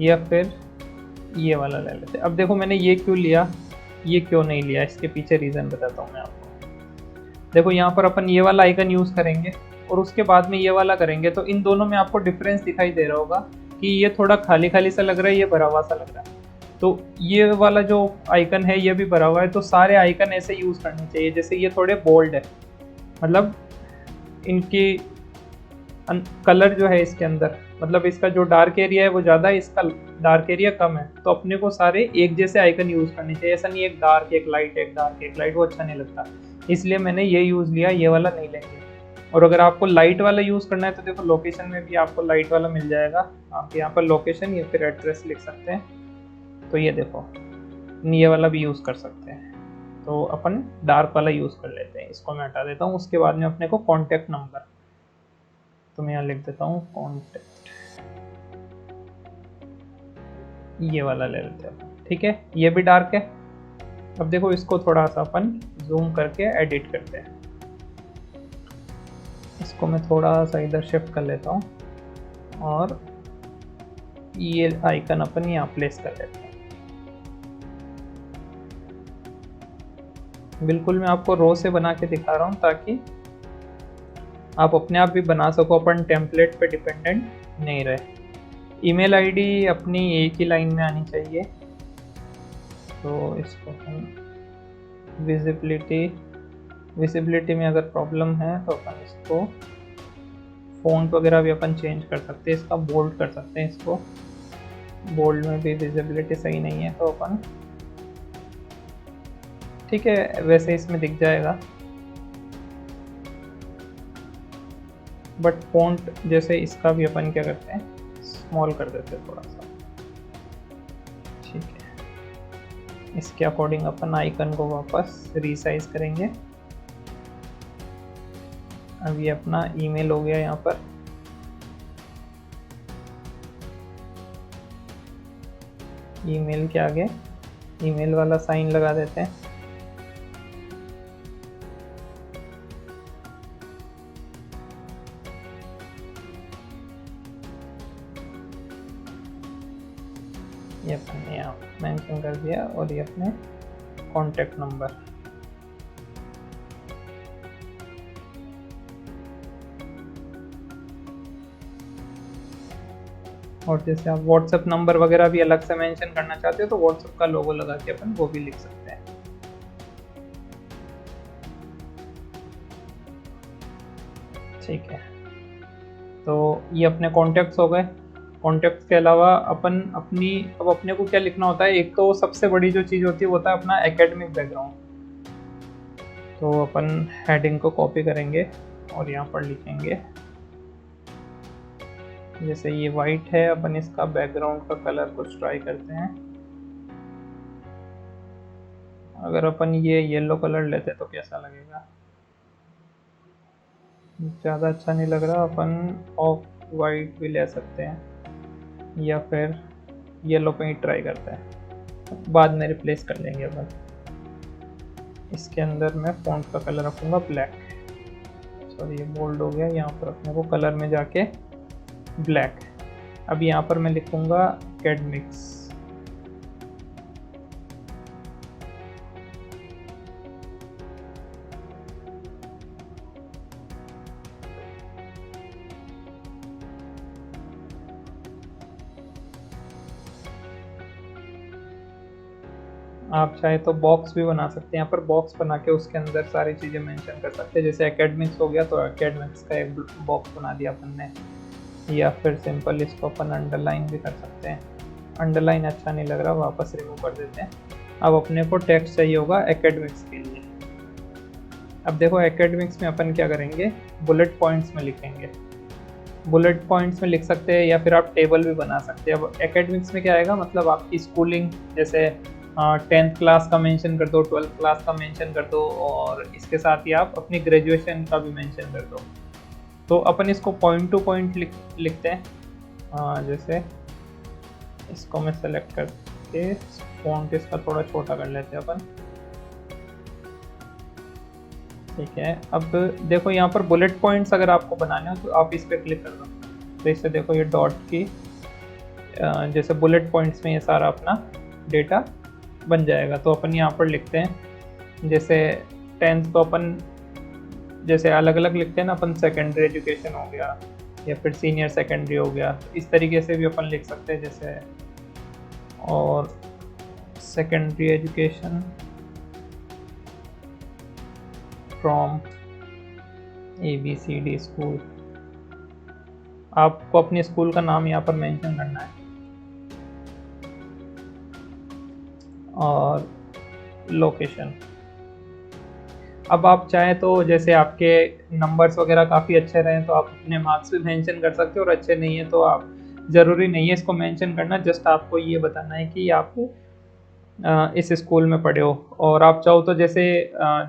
या फिर ये वाला ले लेते हैं। अब देखो मैंने ये क्यों लिया, ये क्यों नहीं लिया, इसके पीछे रीज़न बताता हूँ मैं आपको। देखो यहाँ पर अपन ये वाला आइकन यूज़ करेंगे और उसके बाद में ये वाला करेंगे, तो इन दोनों में आपको डिफरेंस दिखाई दे रहा होगा कि ये थोड़ा खाली खाली सा लग रहा है, ये भरा हुआ सा लग रहा है। तो ये वाला जो आइकन है ये भी भरा हुआ है, तो सारे आइकन ऐसे यूज़ करने चाहिए। जैसे ये थोड़े बोल्ड है, मतलब इनकी कलर जो है इसके अंदर, मतलब इसका जो डार्क एरिया है वो ज़्यादा है, इसका डार्क एरिया कम है। तो अपने को सारे एक जैसे आइकन यूज़ करने चाहिए, ऐसा नहीं एक डार्क एक लाइट एक डार्क एक लाइट, वो अच्छा नहीं लगता। इसलिए मैंने ये यूज़ लिया, ये वाला नहीं लेंगे। और अगर आपको लाइट वाला यूज़ करना है तो देखो लोकेशन में भी आपको लाइट वाला मिल जाएगा, आप यहाँ पर लोकेशन या फिर एड्रेस लिख सकते हैं। तो ये देखो ये वाला भी यूज़ कर सकते हैं, तो अपन डार्क वाला यूज़ कर लेते हैं। इसको मैं हटा देता हूँ। उसके बाद में अपने को कॉन्टैक्ट नंबर, तो मैं यहाँ लिख देता हूँ कॉन्टैक्ट, ये वाला ले लेते हैं, ठीक है। ये भी डार्क है। अब देखो इसको थोड़ा सा अपन जूम करके एडिट करते हैं। इसको मैं थोड़ा सा इधर शिफ्ट कर लेता हूँ और ये आइकन अपन यहाँ प्लेस कर लेते हैं। बिल्कुल मैं आपको रो से बना के दिखा रहा हूँ ताकि आप अपने आप भी बना सको, अपन टेम्पलेट पे डिपेंडेंट नहीं रहे। ईमेल आईडी अपनी एक ही लाइन में आनी चाहिए। तो इसको हम विजिबिलिटी में अगर प्रॉब्लम है तो अपन इसको फ़ॉन्ट वगैरह भी अपन चेंज कर सकते हैं, इसका बोल्ड कर सकते हैं, इसको बोल्ड में भी विजिबिलिटी सही नहीं है तो अपन ठीक है वैसे इसमें दिख जाएगा, बट फ़ॉन्ट जैसे इसका भी अपन क्या करते हैं स्मॉल कर देते हैं थोड़ा सा। ठीक है, इसके अकॉर्डिंग अपन आइकन को वापस रीसाइज करेंगे। अब ये अपना ईमेल हो गया, यहाँ पर ईमेल के आगे ईमेल वाला साइन लगा देते हैं। ये अपने यहाँ मेंशन कर दिया और ये अपने कॉन्टैक्ट नंबर। और जैसे आप व्हाट्सएप नंबर वगैरह भी अलग से मेंशन करना चाहते हो तो व्हाट्सएप का लोगो लगा के अपन वो भी लिख सकते हैं। ठीक है, तो ये अपने कॉन्टैक्ट्स हो गए। कॉन्टैक्ट्स के अलावा अपन अब अपने को क्या लिखना होता है, एक तो सबसे बड़ी जो चीज़ होती है वो होता है अपना एकेडमिक बैकग्राउंड। तो अपन हेडिंग को कॉपी करेंगे और यहाँ पर लिखेंगे, जैसे ये वाइट है, अपन इसका बैकग्राउंड का कलर कुछ ट्राई करते हैं। अगर अपन ये येलो कलर लेते तो कैसा लगेगा, ज़्यादा अच्छा नहीं लग रहा। अपन ऑफ वाइट भी ले सकते हैं या फिर येलो पे ही ट्राई करते हैं, बाद में रिप्लेस कर लेंगे अपन। इसके अंदर मैं फ़ॉन्ट का कलर रखूँगा ब्लैक। सॉरी ये बोल्ड हो गया, यहाँ पर अपने को कलर में जाके ब्लैक। अब यहाँ पर मैं लिखूँगा एकेडमिक्स। आप चाहे तो बॉक्स भी बना सकते हैं, यहाँ पर बॉक्स बना के उसके अंदर सारी चीज़ें मेंशन कर सकते हैं। जैसे एकेडमिक्स हो गया तो एकेडमिक्स का एक बॉक्स बना दिया अपन ने, या फिर सिंपल इसको अपन अंडरलाइन भी कर सकते हैं। अंडरलाइन अच्छा नहीं लग रहा, वापस रिमूव कर देते हैं। अब अपने को टेक्स्ट चाहिए होगा एकेडमिक्स के लिए। अब देखो एकेडमिक्स में अपन क्या करेंगे, बुलेट पॉइंट्स में लिखेंगे। बुलेट पॉइंट्स में लिख सकते हैं या फिर आप टेबल भी बना सकते हैं। अब एकेडमिक्स में क्या आएगा, मतलब आपकी स्कूलिंग, जैसे 10th क्लास का मेंशन कर दो, 12th क्लास का मेंशन कर दो, और इसके साथ ही आप अपनी ग्रेजुएशन का भी मेंशन कर दो। तो अपन इसको पॉइंट टू पॉइंट लिखते हैं। जैसे इसको मैं सेलेक्ट करके फॉन्ट इसका थोड़ा छोटा कर लेते हैं अपन। ठीक है, अब देखो यहाँ पर बुलेट पॉइंट्स अगर आपको बनाने हो तो आप इस पर क्लिक कर दो, तो इससे देखो ये डॉट की जैसे बुलेट पॉइंट्स में ये सारा अपना डेटा बन जाएगा। तो अपन यहाँ पर लिखते हैं, जैसे 10th तो अपन जैसे अलग अलग लिखते हैं ना, अपन सेकेंडरी एजुकेशन हो गया या फिर सीनियर सेकेंडरी हो गया, इस तरीके से भी अपन लिख सकते हैं जैसे, और secondary education from ABCD school. आपको अपने स्कूल का नाम यहाँ पर मेंशन करना है, और लोकेशन। अब आप चाहें तो जैसे आपके नंबर्स वगैरह काफ़ी अच्छे रहें तो आप अपने मार्क्स भी मेंशन कर सकते हो, और अच्छे नहीं है तो आप, ज़रूरी नहीं है इसको मेंशन करना, जस्ट आपको ये बताना है कि आप इस स्कूल में पढ़े हो। और आप चाहो तो जैसे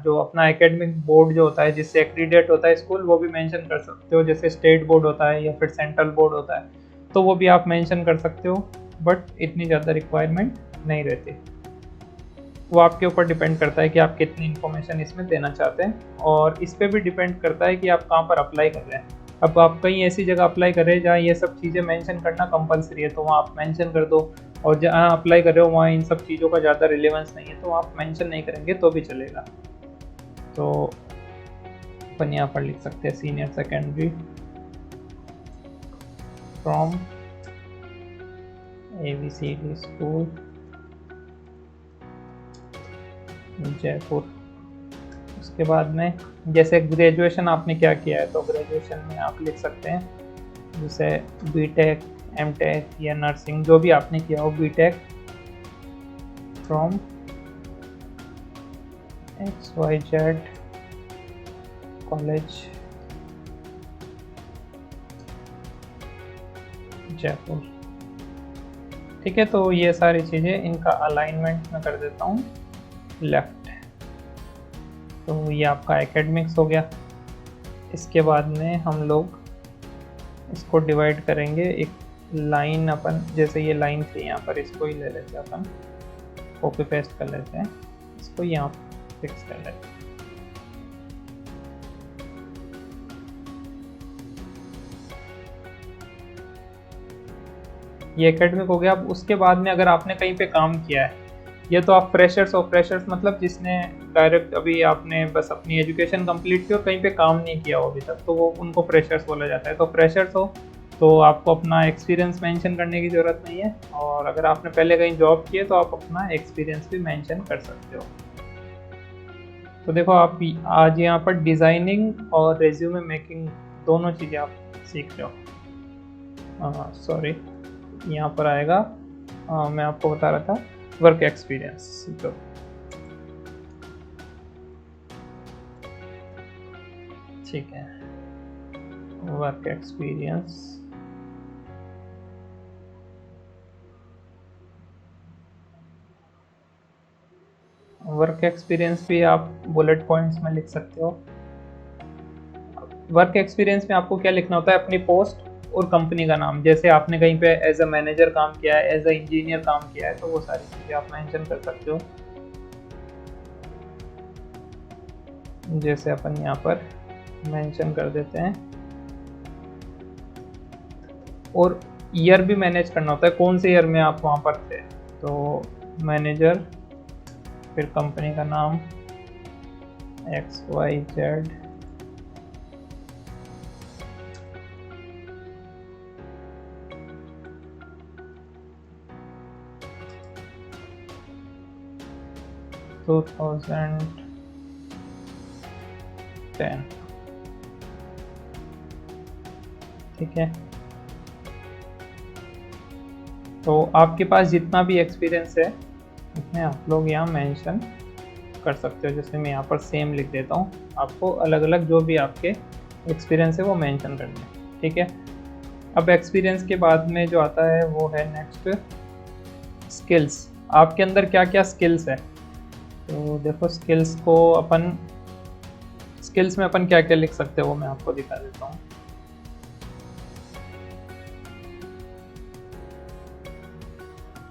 जो अपना एकेडमिक बोर्ड जो होता है जिससे एक्रीडेट होता है स्कूल, वो भी मेंशन कर सकते हो। जैसे स्टेट बोर्ड होता है या फिर सेंट्रल बोर्ड होता है, तो वो भी आप मेंशन कर सकते हो, बट इतनी ज़्यादा रिक्वायरमेंट नहीं रहती। वो आपके ऊपर डिपेंड करता है कि आप कितनी इन्फॉर्मेशन इसमें देना चाहते हैं, और इस पर भी डिपेंड करता है कि आप कहाँ पर अप्लाई कर रहे हैं। अब आप कहीं ऐसी जगह अप्लाई कर रहे हैं जहाँ ये सब चीज़ें मेंशन करना कंपलसरी है, तो वहाँ आप मेंशन कर दो। और जहाँ अप्लाई कर रहे हो वहाँ इन सब चीज़ों का ज़्यादा रिलेवेंस नहीं है, तो आप मेंशन नहीं करेंगे तो भी चलेगा। तो अपन यहाँ पर लिख सकते हैं senior secondary from ABCD school Jaipur. उसके बाद में जैसे ग्रेजुएशन आपने क्या किया है, तो ग्रेजुएशन में आप लिख सकते हैं जैसे बीटेक, एमटेक या नर्सिंग, जो भी आपने किया हो, B Tech from XYZ college Jaipur. ठीक है, तो ये सारी चीज़ें इनका अलाइनमेंट मैं कर देता हूँ लेफ्ट। तो ये आपका एकेडमिक्स हो गया। इसके बाद में हम लोग इसको डिवाइड करेंगे एक लाइन, अपन जैसे ये लाइन थी यहाँ पर, इसको ही ले लेते हैं अपन, कॉपी पेस्ट कर लेते हैं, इसको यहाँ फिक्स कर लेते हैं। ये एकेडमिक हो गया। अब उसके बाद में अगर आपने कहीं पे काम किया है, ये तो आप फ्रेशर्स हो, फ्रेशर्स मतलब जिसने डायरेक्ट अभी आपने बस अपनी एजुकेशन कंप्लीट की और कहीं पे काम नहीं किया हो अभी तक, तो वो उनको फ्रेशर्स बोला जाता है। तो फ्रेशर्स हो तो आपको अपना एक्सपीरियंस मेंशन करने की ज़रूरत नहीं है, और अगर आपने पहले कहीं जॉब की है तो आप अपना एक्सपीरियंस भी मेंशन कर सकते हो। तो देखो आप आज यहाँ पर डिज़ाइनिंग और रेज्यूमे मेकिंग दोनों चीज़ें आप सीख रहे हो। सॉरी, यहाँ पर आएगा मैं आपको बता रहा था वर्क एक्सपीरियंस। तो ठीक है, वर्क एक्सपीरियंस, वर्क एक्सपीरियंस भी आप बुलेट पॉइंट्स में लिख सकते हो। वर्क एक्सपीरियंस में आपको क्या लिखना होता है, अपनी पोस्ट और कंपनी का नाम। जैसे आपने कहीं पे एज अ मैनेजर काम किया है, एज अ इंजीनियर काम किया है, तो वो सारी चीज़ें आप मेंशन कर सकते हो। जैसे अपन यहाँ पर मेंशन कर देते हैं, और ईयर भी मैनेज करना होता है, कौन से ईयर में आप वहाँ पर थे। तो मैनेजर, फिर कंपनी का नाम XYZ, तो 2010। ठीक है, तो आपके पास जितना भी एक्सपीरियंस है उसमें आप लोग यहाँ मेंशन कर सकते हो। जैसे मैं यहाँ पर सेम लिख देता हूँ, आपको अलग अलग जो भी आपके एक्सपीरियंस है वो मेंशन करना है। ठीक है, अब एक्सपीरियंस के बाद में जो आता है वो है नेक्स्ट स्किल्स। आपके अंदर क्या क्या स्किल्स है, तो देखो स्किल्स में अपन क्या क्या लिख सकते हैं वो मैं आपको दिखा देता हूँ।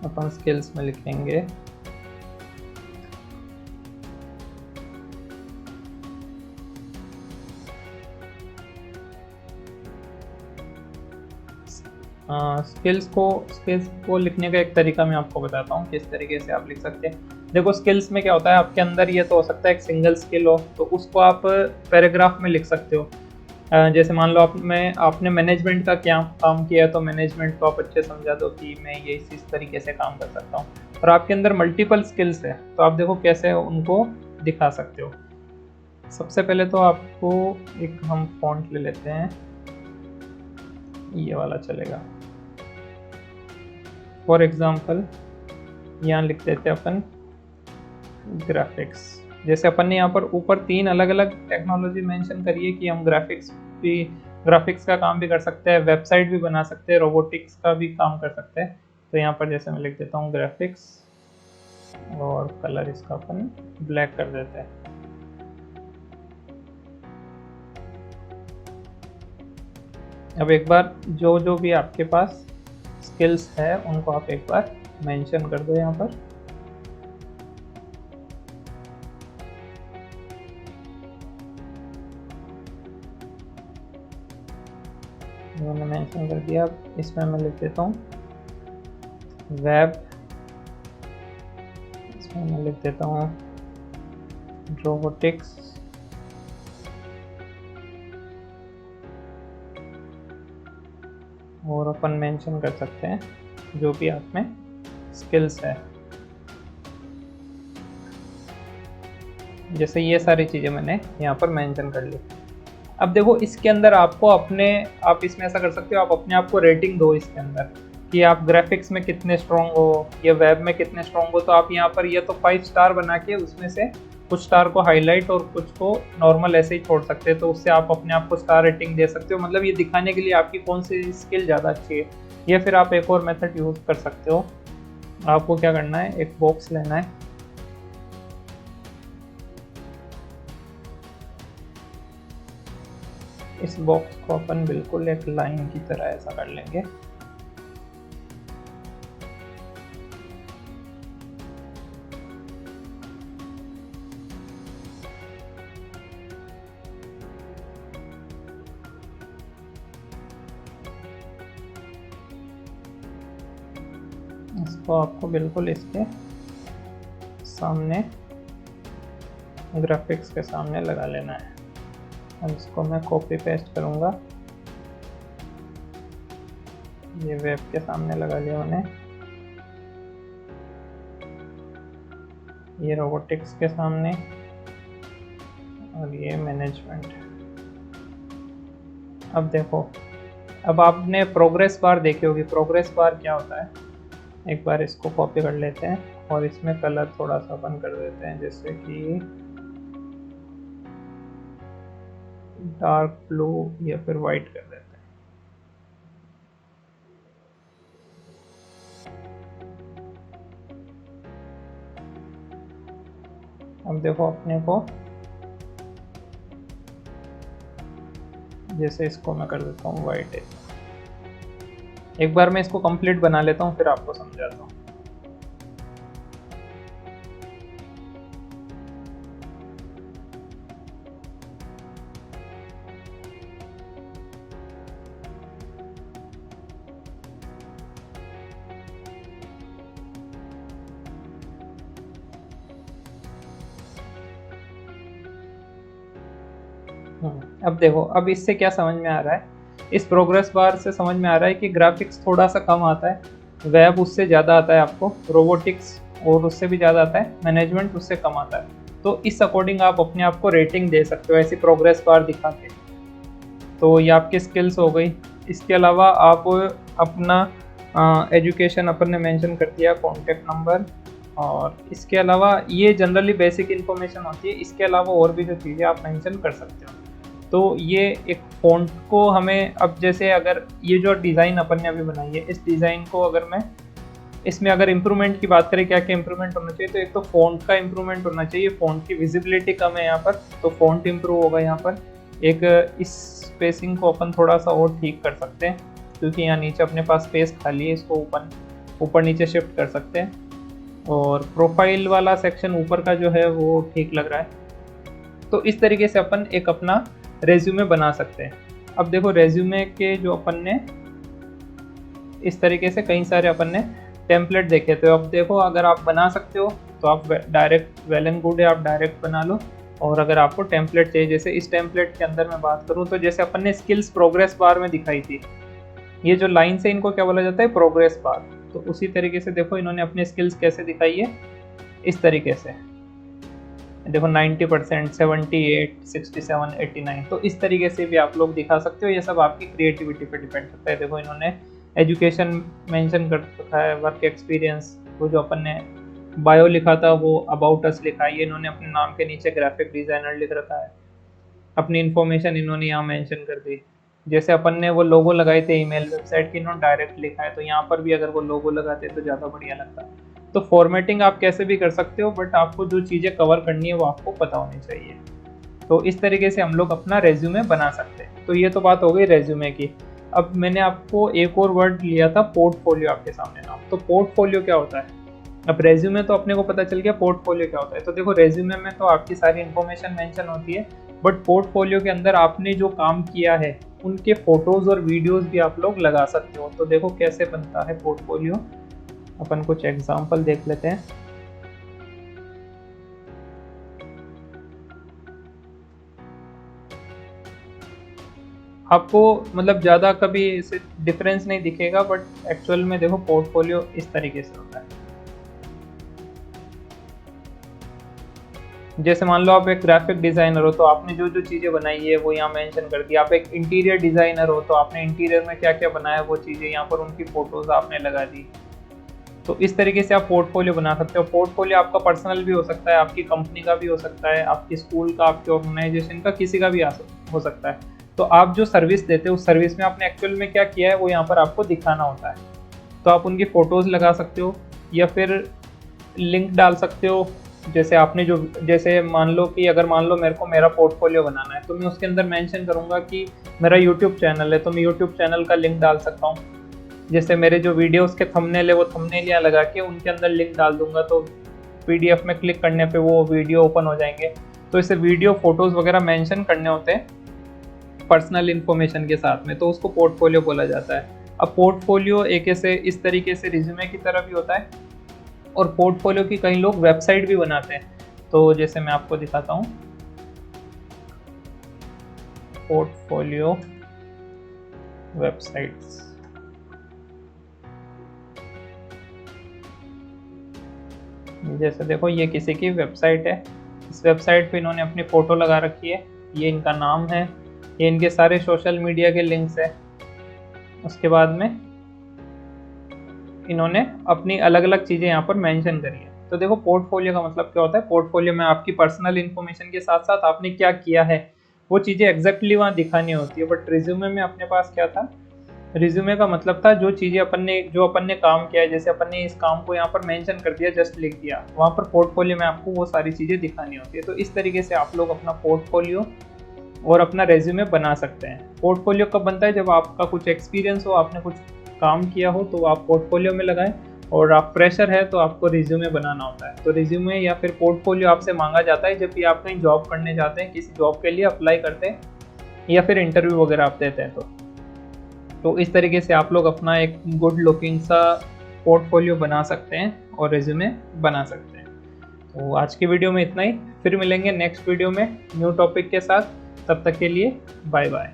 अपन स्किल्स में लिखेंगे स्किल्स को लिखने का एक तरीका मैं आपको बताता हूँ किस तरीके से आप लिख सकते हैं। देखो स्किल्स में क्या होता है, आपके अंदर ये तो हो सकता है एक सिंगल स्किल हो, तो उसको आप पैराग्राफ में लिख सकते हो। जैसे मान लो आपने मैनेजमेंट का क्या काम किया, तो मैनेजमेंट को आप अच्छे समझा दो कि मैं ये इस तरीके से काम कर सकता हूँ। और आपके अंदर मल्टीपल स्किल्स है, तो आप देखो कैसे उनको दिखा सकते हो। सबसे पहले तो आपको एक हम फॉन्ट ले लेते हैं, ये वाला चलेगा। फॉर एग्जाम्पल यहाँ लिख देते हैं अपन ग्राफिक्स। जैसे अपन ने यहाँ पर ऊपर 3 अलग अलग टेक्नोलॉजी मेंशन करी है कि हम ग्राफिक्स का काम भी कर सकते हैं, वेबसाइट भी बना सकते हैं, रोबोटिक्स का भी काम कर सकते हैं। तो यहाँ पर जैसे मैं लिख देता हूँ ग्राफिक्स, और कलर इसका अपन ब्लैक कर देते हैं। अब एक बार जो भी आपके पास स्किल्स है उनको आप एक बार मेंशन कर दो यहाँ पर। मैंने मेंशन कर दिया। इसमें मैं लिख देता हूँ वेब, इसमें मैं लिख देता हूँ रोबोटिक्स और अपन मेंशन कर सकते हैं जो भी आप में स्किल्स है। जैसे ये सारी चीज़ें मैंने यहाँ पर मेंशन कर ली। अब देखो इसके अंदर आपको आप इसमें ऐसा कर सकते हो, आप अपने आप को रेटिंग दो इसके अंदर कि आप ग्राफिक्स में कितने स्ट्रॉन्ग हो या वेब में कितने स्ट्रॉन्ग हो। तो आप यहाँ पर ये तो 5 स्टार बना के उसमें से कुछ स्टार को हाईलाइट और कुछ को नॉर्मल ऐसे ही छोड़ सकते हैं। तो उससे आप अपने आप को स्टार रेटिंग दे सकते हो, मतलब ये दिखाने के लिए आपकी कौन सी स्किल ज़्यादा अच्छी है। या फिर आप एक और मेथड यूज़ कर सकते हो। आपको क्या करना है, एक बॉक्स लेना है, इस बॉक्स को अपन बिल्कुल एक लाइन की तरह ऐसा कर लेंगे। इसको आपको बिल्कुल इसके सामने, ग्राफिक्स के सामने लगा लेना है। अब इसको मैं कॉपी पेस्ट करूँगा, ये वेब के सामने लगा लिया मैंने, ये रोबोटिक्स के सामने और ये मैनेजमेंट। अब देखो, अब आपने प्रोग्रेस बार देखी होगी, प्रोग्रेस बार क्या होता है। एक बार इसको कॉपी कर लेते हैं और इसमें कलर थोड़ा सा अपन कर देते हैं, जैसे कि डार्क ब्लू या फिर वाइट कर देते हैं। अब देखो अपने को, जैसे इसको मैं कर देता हूँ वाइट। एक बार मैं इसको कंप्लीट बना लेता हूँ फिर आपको समझाता हूँ। अब देखो, अब इससे क्या समझ में आ रहा है, इस प्रोग्रेस बार से समझ में आ रहा है कि ग्राफिक्स थोड़ा सा कम आता है, वेब उससे ज़्यादा आता है आपको, रोबोटिक्स और उससे भी ज़्यादा आता है, मैनेजमेंट उससे कम आता है। तो इस अकॉर्डिंग आप अपने आप को रेटिंग दे सकते हो ऐसी प्रोग्रेस बार दिखा के। तो ये आपकी स्किल्स हो गई। इसके अलावा आप अपना एजुकेशन अपन ने मेंशन कर दिया, कॉन्टेक्ट नंबर, और इसके अलावा ये जनरली बेसिक इन्फॉर्मेशन होती है। इसके अलावा और भी जो चीज़ें आप मेंशन कर सकते हो। तो ये एक फ़ॉन्ट को हमें, अब जैसे अगर ये जो डिज़ाइन अपन ने अभी बनाई है, इस डिज़ाइन को अगर मैं इसमें अगर इम्प्रूवमेंट की बात करें, क्या क्या इम्प्रूवमेंट होना चाहिए, तो एक तो फ़ॉन्ट का इम्प्रूवमेंट होना चाहिए। फ़ॉन्ट की विजिबिलिटी कम है यहाँ पर, तो फ़ॉन्ट इम्प्रूव होगा यहाँ पर। एक इस स्पेसिंग को अपन थोड़ा सा और ठीक कर सकते हैं, क्योंकि यहाँ नीचे अपने पास स्पेस खाली है, इसको ऊपर नीचे शिफ्ट कर सकते हैं। और प्रोफाइल वाला सेक्शन ऊपर का जो है वो ठीक लग रहा है। तो इस तरीके से अपन एक अपना रेज्यूमे बना सकते हैं। अब देखो रेज्यूमे के जो अपन ने इस तरीके से कई सारे अपन ने टेम्पलेट देखे, तो अब देखो अगर आप बना सकते हो तो आप डायरेक्ट, वेल एंड गुड है, आप डायरेक्ट बना लो। और अगर आपको टेम्पलेट चाहिए, जैसे इस टेम्पलेट के अंदर मैं बात करूँ तो जैसे अपन ने स्किल्स प्रोग्रेस बार में दिखाई थी, ये जो लाइन से इनको क्या बोला जाता है, प्रोग्रेस बार। तो उसी तरीके से देखो इन्होंने अपनी स्किल्स कैसे दिखाई है, इस तरीके से देखो 90%, 78, 67, 89। तो इस तरीके से भी आप लोग दिखा सकते हो। ये सब आपकी क्रिएटिविटी पे डिपेंड करता है। देखो इन्होंने एजुकेशन मेंशन कर रखा है, वर्क एक्सपीरियंस, वो जो अपन ने बायो लिखा था वो अबाउट अस लिखा है, इन्होंने अपने नाम के नीचे ग्राफिक डिज़ाइनर लिख रखा है। अपनी इन्फॉर्मेशन इन्होंने यहाँ मेंशन कर दी। जैसे अपन ने वो लोगो लगाए थे ईमेल वेबसाइट की, इन्होंने डायरेक्ट लिखा है, तो यहाँ पर भी अगर वो लोगो लगाते तो ज़्यादा बढ़िया लगता। तो फॉर्मेटिंग आप कैसे भी कर सकते हो, बट आपको जो चीज़ें कवर करनी है वो आपको पता होनी चाहिए। तो इस तरीके से हम लोग अपना रेज्यूमे बना सकते हैं। तो ये तो बात हो गई रेज्यूमे की। अब मैंने आपको एक और वर्ड लिया था, पोर्टफोलियो, आपके सामने नाम। तो पोर्टफोलियो क्या होता है, अब रेज्यूमे तो अपने को पता चल गया, पोर्टफोलियो क्या होता है। तो देखो रेज्यूमे में तो आपकी सारी इन्फॉर्मेशन मेंशन होती है, बट पोर्टफोलियो के अंदर आपने जो काम किया है उनके फोटोज और वीडियोस भी आप लोग लगा सकते हो। तो देखो कैसे बनता है पोर्टफोलियो, अपन कुछ एग्जांपल देख लेते हैं। आपको मतलब ज़्यादा कभी इसे डिफरेंस नहीं दिखेगा, बट एक्चुअल में देखो पोर्टफोलियो इस तरीके से होता है। जैसे मान लो आप एक ग्राफिक डिज़ाइनर हो तो आपने जो जो चीज़ें बनाई है वो यहाँ मेंशन कर दी। आप एक इंटीरियर डिज़ाइनर हो तो आपने इंटीरियर में क्या क्या बनाया वो चीज़ें यहाँ पर उनकी फ़ोटोज़ आपने लगा दी। तो इस तरीके से आप पोर्टफोलियो बना सकते हो। पोर्टफोलियो आपका पर्सनल भी हो सकता है, आपकी कंपनी का भी हो सकता है, आपकी स्कूल का, आपके ऑर्गेनाइजेशन का, किसी का भी हो सकता है। तो आप जो सर्विस देते हो उस सर्विस में आपने एक्चुअल में क्या किया है वो यहाँ पर आपको दिखाना होता है। तो आप उनकी फ़ोटोज़ लगा सकते हो या फिर लिंक डाल सकते हो। जैसे आपने जो, जैसे मान लो कि अगर मान लो मेरे को मेरा पोर्टफोलियो बनाना है तो मैं उसके अंदर मेंशन करूँगा कि मेरा यूट्यूब चैनल है, तो मैं यूट्यूब चैनल का लिंक डाल सकता हूँ। जैसे मेरे जो वीडियोस के थंबनेल है वो थंबनेल यहाँ लगा के उनके अंदर लिंक डाल दूंगा, तो पीडीएफ में क्लिक करने पे वो वीडियो ओपन हो जाएंगे। तो इसे वीडियो, फोटोज़ वगैरह मेंशन करने होते हैं पर्सनल इन्फॉर्मेशन के साथ में, तो उसको पोर्टफोलियो बोला जाता है। अब पोर्टफोलियो एक ऐसे इस तरीके से रिज्यूमे की तरह भी होता है, और पोर्टफोलियो की कई लोग वेबसाइट भी बनाते हैं। तो जैसे मैं आपको दिखाता हूँ पोर्टफोलियो वेबसाइट्स। जैसे देखो ये किसी की वेबसाइट है, इस वेबसाइट पे इन्होंने अपनी फ़ोटो लगा रखी है, ये इनका नाम है, ये इनके सारे सोशल मीडिया के लिंक्स है। उसके बाद में इन्होंने अपनी अलग अलग चीज़ें यहाँ पर मेंशन करी है। तो देखो पोर्टफोलियो का मतलब क्या होता है, पोर्टफोलियो में आपकी पर्सनल इन्फॉर्मेशन के साथ साथ आपने क्या किया है वो चीज़ें एग्जैक्टली वहाँ दिखानी होती है। बट रिज्यूमे में अपने पास क्या था, रिज्यूमे का मतलब था जो चीज़ें अपन ने काम किया है, जैसे अपन ने इस काम को यहाँ पर मेंशन कर दिया, जस्ट लिख दिया, वहाँ पर पोर्टफोलियो में आपको वो सारी चीज़ें दिखानी होती है। तो इस तरीके से आप लोग अपना पोर्टफोलियो और अपना रेज्यूमे बना सकते हैं। पोर्टफोलियो कब बनता है, जब आपका कुछ एक्सपीरियंस हो, आपने कुछ काम किया हो तो आप पोर्टफोलियो में लगाएं, और आप फ्रेशर है तो आपको रिज्यूमे बनाना होता है। तो रिज्यूमे या फिर पोर्टफोलियो आपसे मांगा जाता है जब भी आप कहीं जॉब करने जाते हैं, किसी जॉब के लिए अप्लाई करते हैं या फिर इंटरव्यू वगैरह आप देते हैं। तो इस तरीके से आप लोग अपना एक गुड लुकिंग सा पोर्टफोलियो बना सकते हैं और रिज्यूमे बना सकते हैं। तो आज की वीडियो में इतना ही, फिर मिलेंगे नेक्स्ट वीडियो में न्यू टॉपिक के साथ। तब तक के लिए बाय बाय।